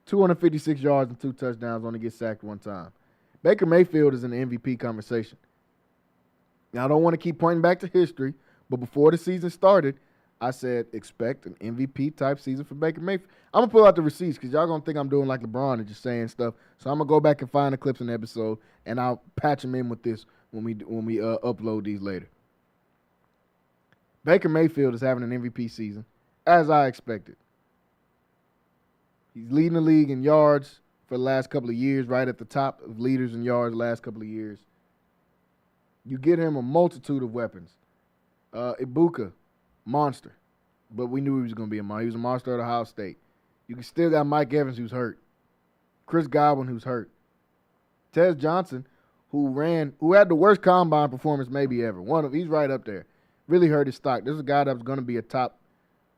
256 yards and 2 touchdowns, only gets sacked 1 time. Baker Mayfield is in the MVP conversation. Now, I don't want to keep pointing back to history, but before the season started, I said expect an MVP-type season for Baker Mayfield. I'm going to pull out the receipts because y'all going to think I'm doing like LeBron and just saying stuff. So I'm going to go back and find the clips in the episode, and I'll patch them in with this when we upload these later. Baker Mayfield is having an MVP season, as I expected. He's leading the league in yards for the last couple of years, right at the top of leaders in yards the last couple of years. You get him a multitude of weapons. Ibuka, monster. But we knew he was going to be a monster. He was a monster at Ohio State. You still got Mike Evans, who's hurt. Chris Godwin, who's hurt. Tez Johnson, who had the worst combine performance maybe ever. He's right up there. Really hurt his stock. This is a guy that was going to be a top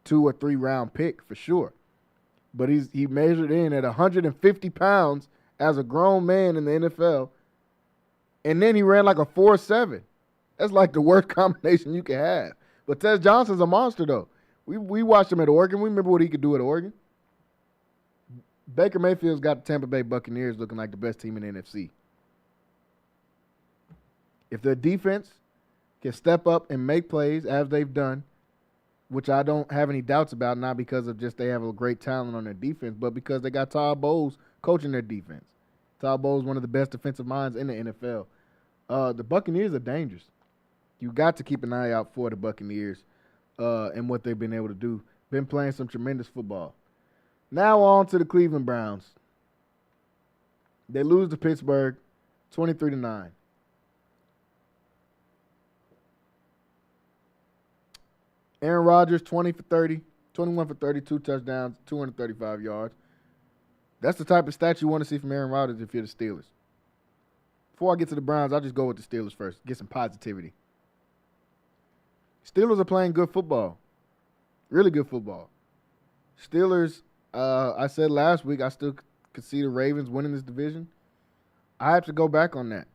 2 or 3 round pick for sure. But he measured in at 150 pounds as a grown man in the NFL, and then he ran like a 4.7. That's like the worst combination you can have. But Tez Johnson's a monster, though. We watched him at Oregon. We remember what he could do at Oregon. Baker Mayfield's got the Tampa Bay Buccaneers looking like the best team in the NFC. If their defense can step up and make plays as they've done, which I don't have any doubts about, not because of just they have a great talent on their defense, but because they got Todd Bowles coaching their defense. Todd Bowles is one of the best defensive minds in the NFL. The Buccaneers are dangerous. You got to keep an eye out for the Buccaneers and what they've been able to do. Been playing some tremendous football. Now on to the Cleveland Browns. They lose to Pittsburgh 23-9. Aaron Rodgers, 20 for 30, 21 for 32 touchdowns, 235 yards. That's the type of stat you want to see from Aaron Rodgers if you're the Steelers. Before I get to the Browns, I'll just go with the Steelers first, get some positivity. Steelers are playing good football, really good football. Steelers, I said last week, I still could see the Ravens winning this division. I have to go back on that.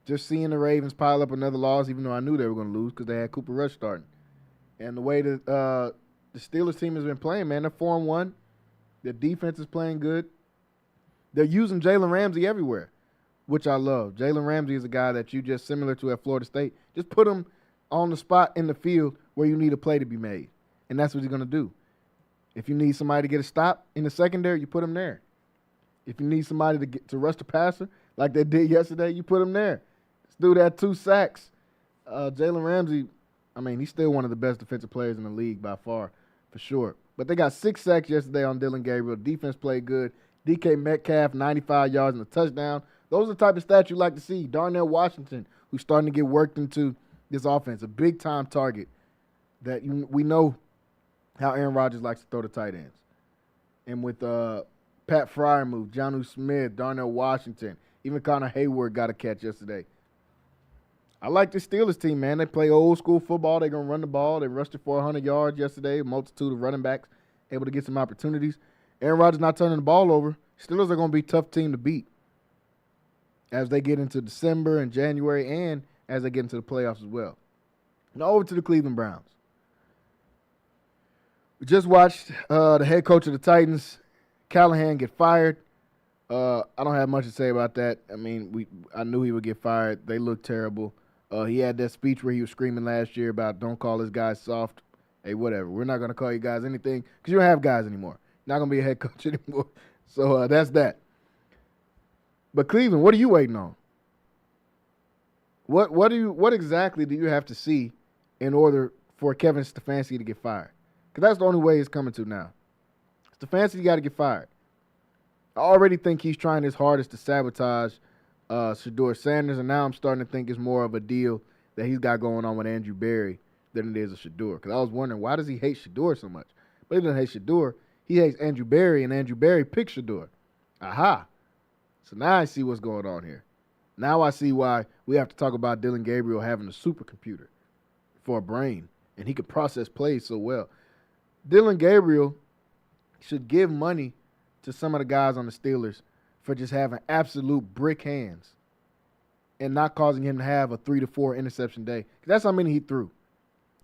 Just seeing the Ravens pile up another loss, even though I knew they were going to lose because they had Cooper Rush starting. And the way that the Steelers team has been playing, man, they're 4-1. Their defense is playing good. They're using Jalen Ramsey everywhere, which I love. Jalen Ramsey is a guy that you just, similar to at Florida State, just put him on the spot in the field where you need a play to be made. And that's what he's going to do. If you need somebody to get a stop in the secondary, you put him there. If you need somebody to rush the passer like they did yesterday, you put him there. This dude had 2 sacks. Jalen Ramsey, I mean, he's still one of the best defensive players in the league by far, for sure. But they got 6 sacks yesterday on Dylan Gabriel. Defense played good. DK Metcalf, 95 yards and a touchdown. Those are the type of stats you like to see. Darnell Washington, who's starting to get worked into this offense, a big-time target that we know how Aaron Rodgers likes to throw the tight ends. And with Pat Fryermuth, Jonnu Smith, Darnell Washington, even Connor Hayward got a catch yesterday. I like the Steelers team, man. They play old-school football. They're going to run the ball. They rushed it for 100 yards yesterday, a multitude of running backs able to get some opportunities. Aaron Rodgers not turning the ball over. Steelers are going to be a tough team to beat as they get into December and January and as they get into the playoffs as well. Now over to the Cleveland Browns. We just watched the head coach of the Titans, Callahan, get fired. I don't have much to say about that. I mean, I knew he would get fired. They look terrible. He had that speech where he was screaming last year about don't call this guy soft. Hey, whatever. We're not going to call you guys anything because you don't have guys anymore. You're not going to be a head coach anymore. So that's that. But Cleveland, what are you waiting on? What exactly do you have to see in order for Kevin Stefanski to get fired? Because that's the only way it's coming to now. Stefanski got to get fired. I already think he's trying his hardest to sabotage Shedeur Sanders, and now I'm starting to think it's more of a deal that he's got going on with Andrew Berry than it is a Shedeur. Because I was wondering, why does he hate Shedeur so much? But he doesn't hate Shedeur. He hates Andrew Berry, and Andrew Berry picked Shedeur. Aha. So now I see what's going on here. Now I see why we have to talk about Dylan Gabriel having a supercomputer for a brain, and he could process plays so well. Dylan Gabriel should give money to some of the guys on the Steelers for just having absolute brick hands and not causing him to have a 3 to 4 interception day. That's how many he threw.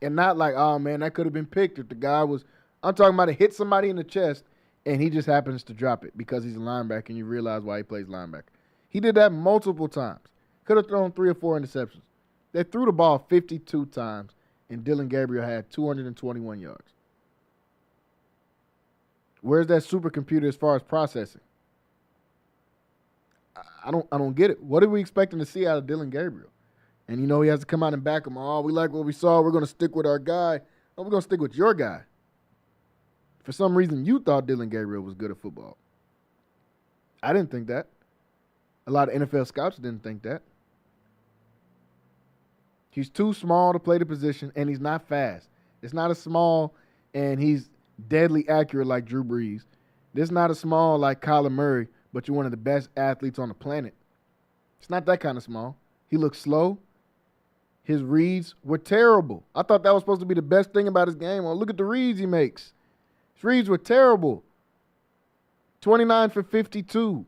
And not like, oh, man, that could have been picked if the guy was – I'm talking about it hit somebody in the chest and he just happens to drop it because he's a linebacker and you realize why he plays linebacker. He did that multiple times. Could have thrown 3 or 4 interceptions. They threw the ball 52 times and Dylan Gabriel had 221 yards. Where's that supercomputer as far as processing? I don't get it. What are we expecting to see out of Dylan Gabriel? And, you know, he has to come out and back him. Oh, we like what we saw. We're going to stick with our guy. No, we're going to stick with your guy. For some reason, you thought Dylan Gabriel was good at football. I didn't think that. A lot of NFL scouts didn't think that. He's too small to play the position, and he's not fast. It's not a small, and he's deadly accurate like Drew Brees. This is not a small like Kyler Murray, but you're one of the best athletes on the planet. It's not that kind of small. He looked slow. His reads were terrible. I thought that was supposed to be the best thing about his game. Well, look at the reads he makes. His reads were terrible. 29 for 52.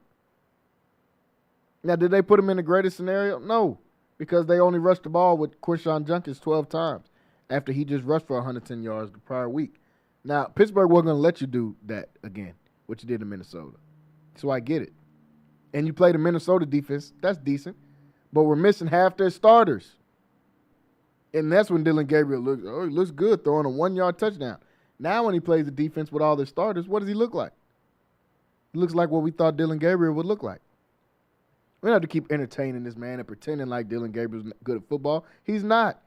Now, did they put him in the greatest scenario? No, because they only rushed the ball with Quinshon Judkins 12 times after he just rushed for 110 yards the prior week. Now, Pittsburgh wasn't going to let you do that again, what you did in Minnesota. So I get it. And you play the Minnesota defense, that's decent. But we're missing half their starters. And that's when Dillon Gabriel looks good throwing a 1-yard touchdown. Now when he plays the defense with all their starters, what does he look like? He looks like what we thought Dillon Gabriel would look like. We don't have to keep entertaining this man and pretending like Dillon Gabriel's good at football. He's not.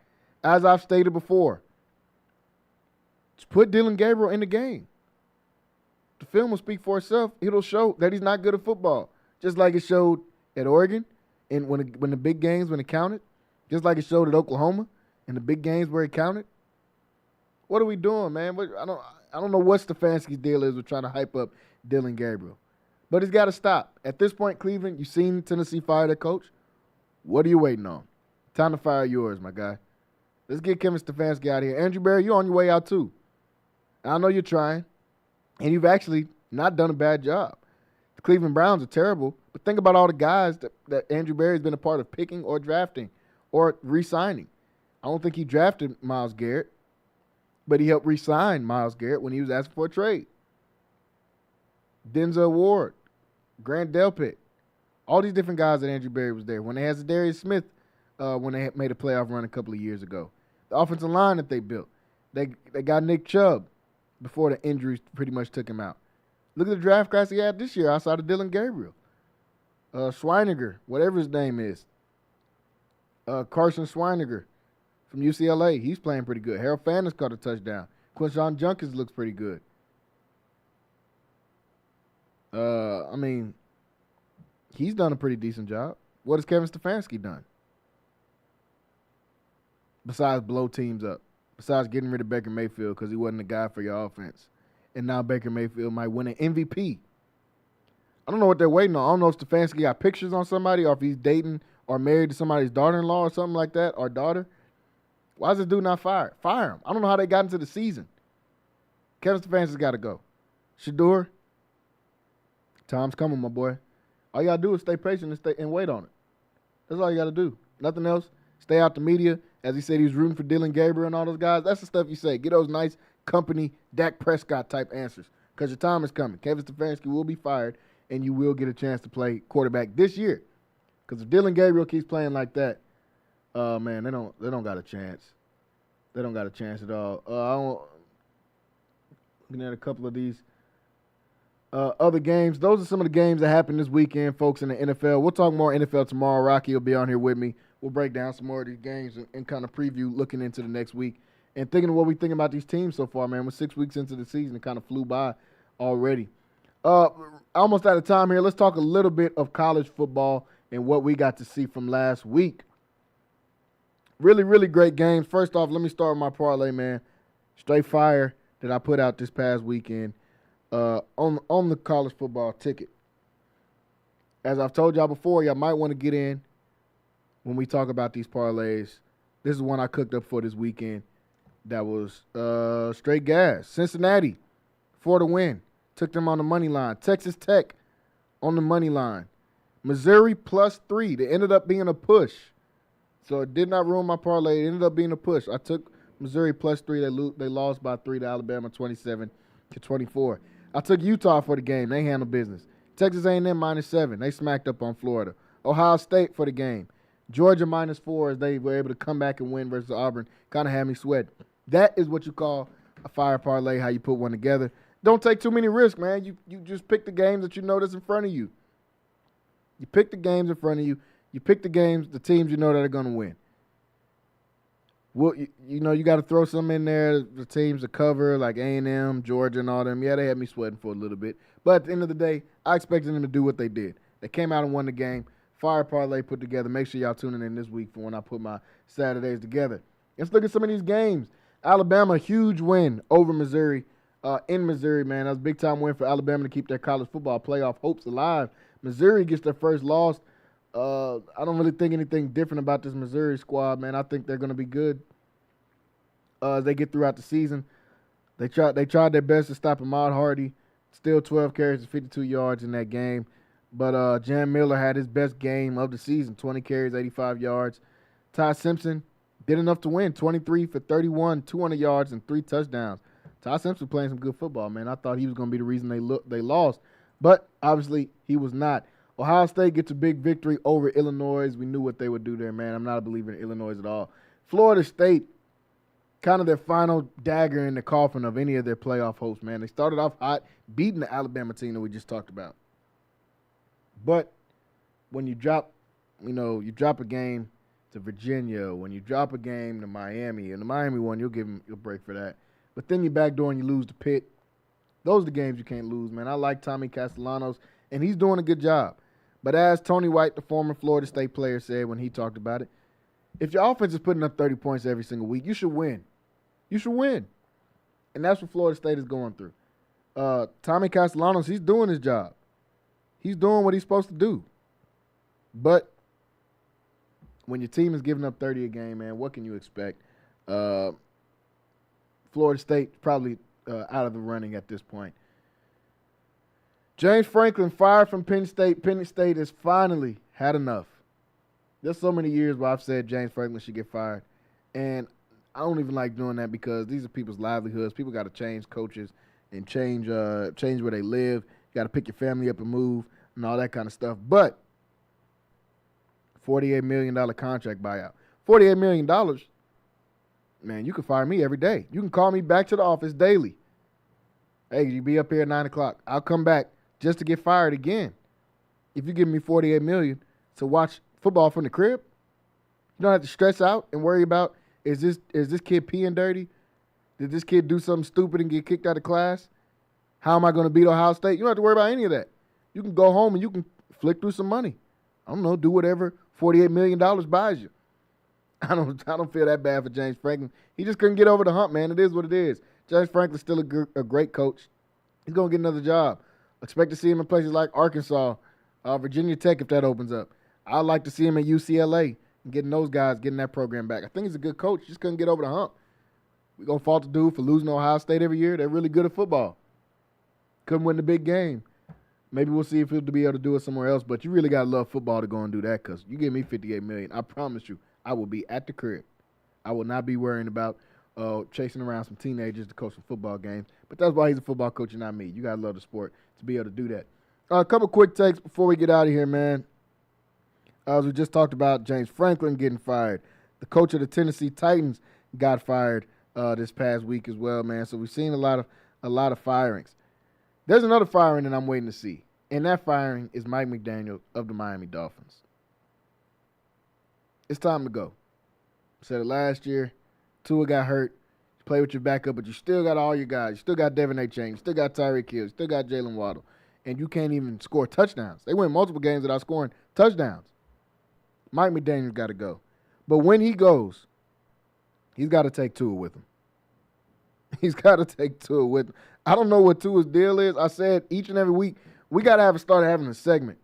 As I've stated before, just put Dillon Gabriel in the game. The film will speak for itself. It'll show that he's not good at football. Just like it showed at Oregon and when the big games, when it counted. Just like it showed at Oklahoma in the big games where it counted. What are we doing, man? I don't know what Stefanski's deal is with trying to hype up Dillon Gabriel. But it's got to stop. At this point, Cleveland, you've seen Tennessee fire their coach. What are you waiting on? Time to fire yours, my guy. Let's get Kevin Stefanski out of here. Andrew Berry, you're on your way out too. I know you're trying, and you've actually not done a bad job. The Cleveland Browns are terrible, but think about all the guys that Andrew Berry's been a part of picking or drafting or re-signing. I don't think he drafted Myles Garrett, but he helped re-sign Myles Garrett when he was asking for a trade. Denzel Ward, Grant Delpit, all these different guys that Andrew Berry was there. When they had Darius Smith, when they made a playoff run a couple of years ago. The offensive line that they built. They got Nick Chubb before the injuries pretty much took him out. Look at the draft class he had this year outside of Dillon Gabriel. Schweiniger, whatever his name is. Carson Schweiniger from UCLA. He's playing pretty good. Harold Fanners caught a touchdown. Quinshon Judkins looks pretty good. He's done a pretty decent job. What has Kevin Stefanski done? Besides blow teams up. Besides getting rid of Baker Mayfield because he wasn't the guy for your offense. And now Baker Mayfield might win an MVP. I don't know what they're waiting on. I don't know if Stefanski got pictures on somebody or if he's dating or married to somebody's daughter-in-law or something like that, or daughter. Why is this dude not fired? Fire him. I don't know how they got into the season. Kevin Stefanski's got to go. Shador, time's coming, my boy. All you got to do is stay patient and wait on it. That's all you got to do. Nothing else. Stay out the media. As he said, he was rooting for Dillon Gabriel and all those guys. That's the stuff you say. Get those nice company, Dak Prescott type answers because your time is coming. Kevin Stefanski will be fired, and you will get a chance to play quarterback this year. Because if Dillon Gabriel keeps playing like that, man, they don't got a chance. They don't got a chance at all. Looking at a couple of these other games. Those are some of the games that happened this weekend, folks, in the NFL. We'll talk more NFL tomorrow. Rocky will be on here with me. We'll break down some more of these games and kind of preview looking into the next week. And thinking of what we think about these teams so far, man. We're 6 weeks into the season. It kind of flew by already. Almost out of time here. Let's talk a little bit of college football and what we got to see from last week. Really, really great games. First off, let me start with my parlay, man. Straight fire that I put out this past weekend on the college football ticket. As I've told y'all before, y'all might want to get in when we talk about these parlays. This is one I cooked up for this weekend that was straight gas. Cincinnati for the win. Took them on the money line. Texas Tech on the money line. Missouri +3. They ended up being a push. So it did not ruin my parlay. It ended up being a push. I took Missouri +3. They lost by 3 to Alabama, 27-24. I took Utah for the game. They handled business. Texas A&M -7. They smacked up on Florida. Ohio State for the game. Georgia -4 as they were able to come back and win versus Auburn. Kind of had me sweat. That is what you call a fire parlay, how you put one together. Don't take too many risks, man. You just pick the games that you know that's in front of you. You pick the games in front of you. You pick the teams you know that are going to win. Well, you got to throw some in there, the teams to cover, like A&M, Georgia, and all them. Yeah, they had me sweating for a little bit. But at the end of the day, I expected them to do what they did. They came out and won the game. Fire parlay put together. Make sure y'all tuning in this week for when I put my Saturdays together. Let's look at some of these games. Alabama, huge win over Missouri. In Missouri, man. That was a big-time win for Alabama to keep their college football playoff hopes alive. Missouri gets their first loss I don't really think anything different about this Missouri squad, man. I think they're going to be good as they get throughout the season. They tried their best to stop Ahmad Hardy. Still 12 carries and 52 yards in that game. But Jan Miller had his best game of the season, 20 carries, 85 yards. Ty Simpson did enough to win, 23 for 31, 200 yards, and 3 touchdowns. Ty Simpson playing some good football, man. I thought he was going to be the reason they lost. But obviously he was not. Ohio State gets a big victory over Illinois. We knew what they would do there, man. I'm not a believer in Illinois at all. Florida State, kind of their final dagger in the coffin of any of their playoff hopes, man. They started off hot, beating the Alabama team that we just talked about. But when you drop a game to Virginia, when you drop a game to Miami, and the Miami one, you'll give them a break for that. But then you backdoor and you lose to Pitt. Those are the games you can't lose, man. I like Tommy Castellanos, and he's doing a good job. But as Tony White, the former Florida State player, said when he talked about it, if your offense is putting up 30 points every single week, you should win. You should win. And that's what Florida State is going through. Tommy Castellanos, he's doing his job. He's doing what he's supposed to do. But when your team is giving up 30 a game, man, what can you expect? Florida State probably out of the running at this point. James Franklin fired from Penn State. Penn State has finally had enough. There's so many years where I've said James Franklin should get fired. And I don't even like doing that because these are people's livelihoods. People got to change coaches and change where they live. You got to pick your family up and move and all that kind of stuff. But $48 million contract buyout. $48 million, man, you can fire me every day. You can call me back to the office daily. Hey, you be up here at 9 o'clock. I'll come back just to get fired again. If you give me $48 million to watch football from the crib, you don't have to stress out and worry about, is this kid peeing dirty? Did this kid do something stupid and get kicked out of class? How am I going to beat Ohio State? You don't have to worry about any of that. You can go home and you can flick through some money. I don't know, do whatever $48 million buys you. I don't feel that bad for James Franklin. He just couldn't get over the hump, man. It is what it is. James Franklin's still a great coach. He's going to get another job. Expect to see him in places like Arkansas, Virginia Tech if that opens up. I'd like to see him at UCLA and getting that program back. I think he's a good coach. Just couldn't get over the hump. We're going to fault the dude for losing to Ohio State every year. They're really good at football. Couldn't win the big game. Maybe we'll see if he'll be able to do it somewhere else, but you really got to love football to go and do that because you give me $58 million, I promise you, I will be at the crib. I will not be worrying about chasing around some teenagers to coach some football games, but that's why he's a football coach and not me. You got to love the sport to be able to do that. A couple quick takes before we get out of here, man. As we just talked about, James Franklin getting fired. The coach of the Tennessee Titans got fired this past week as well, man. So we've seen a lot of firings. There's another firing that I'm waiting to see, and that firing is Mike McDaniel of the Miami Dolphins. It's time to go. I said it last year. Tua got hurt. You play with your backup, but you still got all your guys. You still got Devin A-Chain. You still got Tyreek Hill. You still got Jalen Waddle. And you can't even score touchdowns. They win multiple games without scoring touchdowns. Mike McDaniel's got to go. But when he goes, he's got to take Tua with him. He's got to take Tua with him. I don't know what Tua's deal is. I said each and every week, we got to start having a segment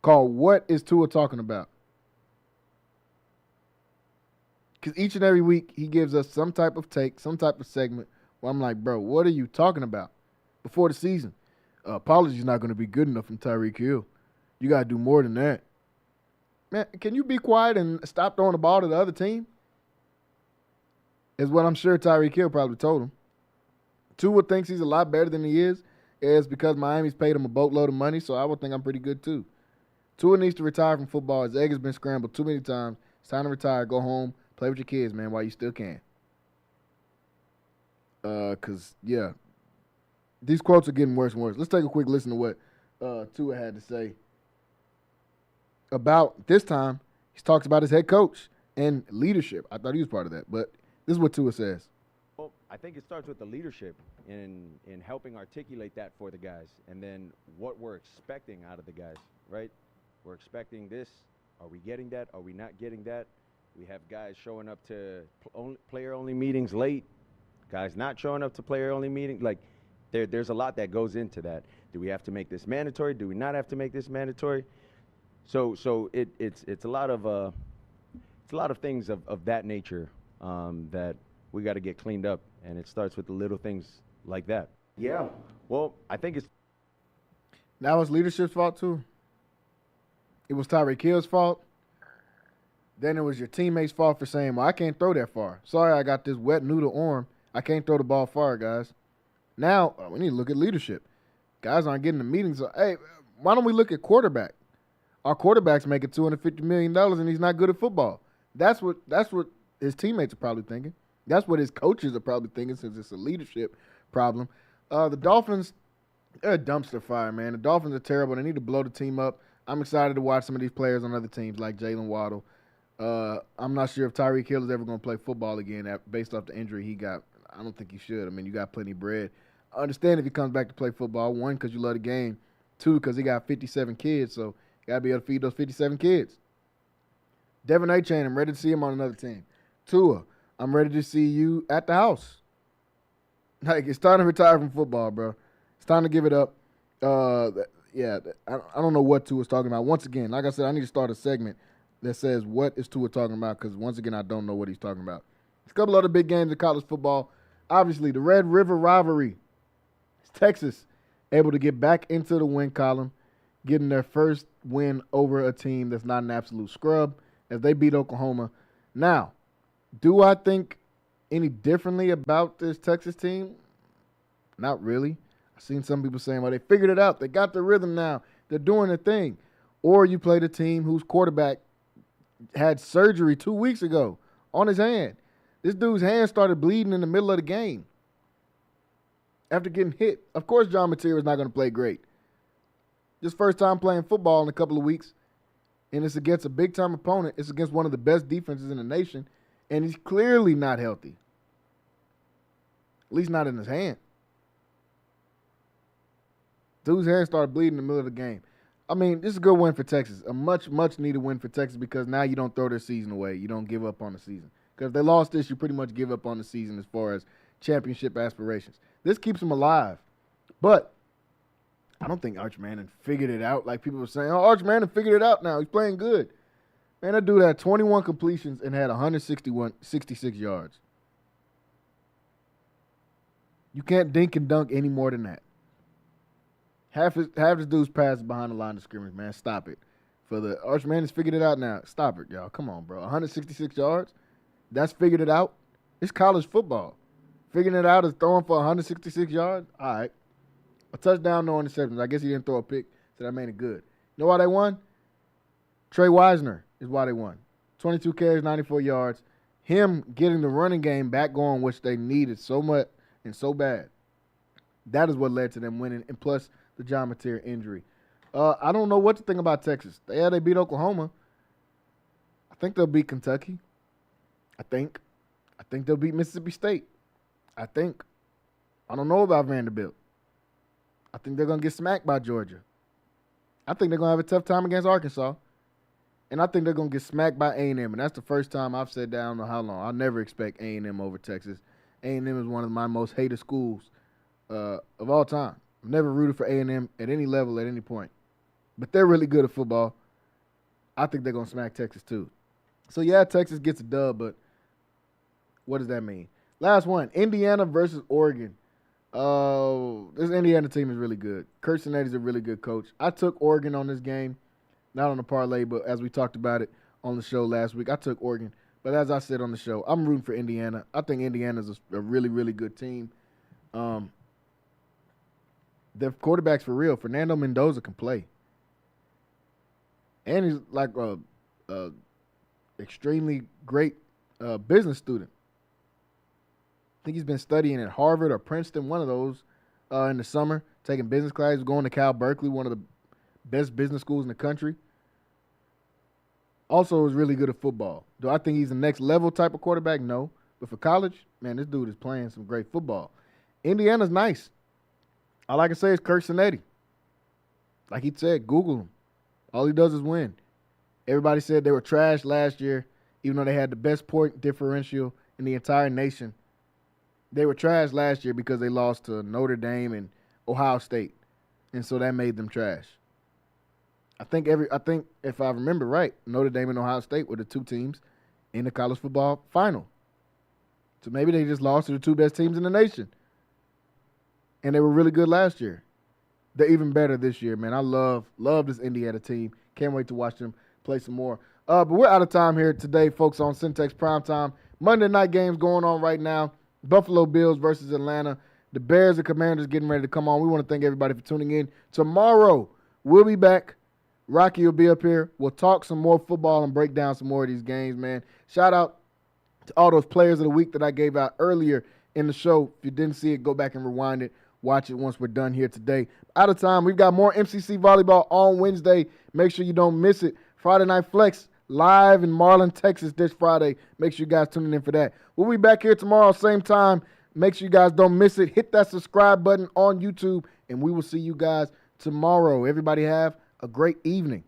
called What is Tua Talking About? Because each and every week, he gives us some type of take, some type of segment where I'm like, bro, what are you talking about before the season? Apology's not going to be good enough from Tyreek Hill. You got to do more than that. Man, can you be quiet and stop throwing the ball to the other team? Is what I'm sure Tyreek Hill probably told him. Tua thinks he's a lot better than he is. It's because Miami's paid him a boatload of money, so I would think I'm pretty good too. Tua needs to retire from football. His egg has been scrambled too many times. It's time to retire. Go home. Play with your kids, man, while you still can. Because, yeah, these quotes are getting worse and worse. Let's take a quick listen to what Tua had to say about this time. He talks about his head coach and leadership. I thought he was part of that, but this is what Tua says. Well, I think it starts with the leadership in helping articulate that for the guys, and then what we're expecting out of the guys, right? We're expecting this. Are we getting that? Are we not getting that? We have guys showing up to player-only meetings late, guys not showing up to player-only meetings. Like, there's a lot that goes into that. Do we have to make this mandatory? Do we not have to make this mandatory? So it's a lot of things of that nature that we got to get cleaned up, and it starts with the little things like that. Yeah. Well, I think it's That was leadership's fault too. It was Tyreek Hill's fault. Then it was your teammates' fault for saying, well, I can't throw that far. Sorry, I got this wet noodle arm. I can't throw the ball far, guys. Now, we need to look at leadership. Guys aren't getting the meetings. Hey, why don't we look at quarterback? Our quarterback's making $250 million, and he's not good at football. That's what his teammates are probably thinking. That's what his coaches are probably thinking, since it's a leadership problem. The Dolphins, they're a dumpster fire, man. The Dolphins are terrible. They need to blow the team up. I'm excited to watch some of these players on other teams like Jalen Waddle. I'm not sure if Tyreek Hill is ever going to play football again based off the injury he got. I don't think he should. I mean, you got plenty of bread. I understand if he comes back to play football. 1, because you love the game. 2, because he got 57 kids, so you got to be able to feed those 57 kids. Devin A-Chain, I'm ready to see him on another team. Tua, I'm ready to see you at the house. Like, it's time to retire from football, bro. It's time to give it up. I don't know what Tua's talking about. Once again, like I said, I need to start a segment that says, what is Tua talking about? Because, once again, I don't know what he's talking about. There's a couple other big games in college football. Obviously, the Red River rivalry. It's Texas able to get back into the win column, getting their first win over a team that's not an absolute scrub as they beat Oklahoma. Now, do I think any differently about this Texas team? Not really. I've seen some people saying, well, they figured it out. They got the rhythm now. They're doing their thing. Or you played a team whose quarterback had surgery 2 weeks ago on his hand. This dude's hand started bleeding in the middle of the game after getting hit. Of course, John Mateer is not going to play great. Just first time playing football in a couple of weeks, and it's against a big-time opponent. It's against one of the best defenses in the nation, and he's clearly not healthy, at least not in his hand. Dude's hand started bleeding in the middle of the game. I mean, this is a good win for Texas, a much, much needed win for Texas, because now you don't throw their season away. You don't give up on the season. Because if they lost this, you pretty much give up on the season as far as championship aspirations. This keeps them alive. But I don't think Arch Manning figured it out like people were saying. Oh, Arch Manning figured it out now. He's playing good. Man, that dude had 21 completions and had 66 yards. You can't dink and dunk any more than that. Half his dudes passes behind the line of scrimmage, man. Stop it. For the Arch Manning's figured it out now. Stop it, y'all. Come on, bro. 166 yards? That's figured it out? It's college football. Figuring it out is throwing for 166 yards? All right. A touchdown, no interceptions. I guess he didn't throw a pick, so that made it good. You know why they won? Trey Wisner is why they won. 22 carries, 94 yards. Him getting the running game back going, which they needed so much and so bad. That is what led to them winning, and plus the John Mateer injury. I don't know what to think about Texas. They beat Oklahoma. I think they'll beat Kentucky. I think they'll beat Mississippi State. I don't know about Vanderbilt. I think they're going to get smacked by Georgia. I think they're going to have a tough time against Arkansas. And I think they're going to get smacked by A&M. And that's the first time I've said that I don't know how long. I'll never expect A&M over Texas. A&M is one of my most hated schools of all time. I've never rooted for A&M at any level at any point. But they're really good at football. I think they're going to smack Texas too. So, yeah, Texas gets a dub, but what does that mean? Last one, Indiana versus Oregon. This Indiana team is really good. Kurt Cinetti's a really good coach. I took Oregon on this game, not on the parlay, but as we talked about it on the show last week, I took Oregon. But as I said on the show, I'm rooting for Indiana. I think Indiana's a really, really good team. Their quarterback's for real. Fernando Mendoza can play. And he's like a extremely great business student. I think he's been studying at Harvard or Princeton, one of those, in the summer, taking business classes, going to Cal Berkeley, one of the best business schools in the country. Also is really good at football. Do I think he's the next level type of quarterback? No. But for college, man, this dude is playing some great football. Indiana's nice. All I can say is Kurt Cinetti. Like he said, Google him. All he does is win. Everybody said they were trash last year, even though they had the best point differential in the entire nation. They were trash last year because they lost to Notre Dame and Ohio State, and so that made them trash. I think if I remember right, Notre Dame and Ohio State were the two teams in the college football final. So maybe they just lost to the two best teams in the nation. And they were really good last year. They're even better this year, man. I love this Indiana team. Can't wait to watch them play some more. But we're out of time here today, folks, on Centex Primetime. Monday night games going on right now. Buffalo Bills versus Atlanta. The Bears and Commanders getting ready to come on. We want to thank everybody for tuning in. Tomorrow, we'll be back. Rocky will be up here. We'll talk some more football and break down some more of these games, man. Shout out to all those players of the week that I gave out earlier in the show. If you didn't see it, go back and rewind it. Watch it once we're done here today. Out of time. We've got more MCC volleyball on Wednesday. Make sure you don't miss it. Friday Night Flex live in Marlin, Texas this Friday. Make sure you guys tune in for that. We'll be back here tomorrow, same time. Make sure you guys don't miss it. Hit that subscribe button on YouTube, and we will see you guys tomorrow. Everybody have a great evening.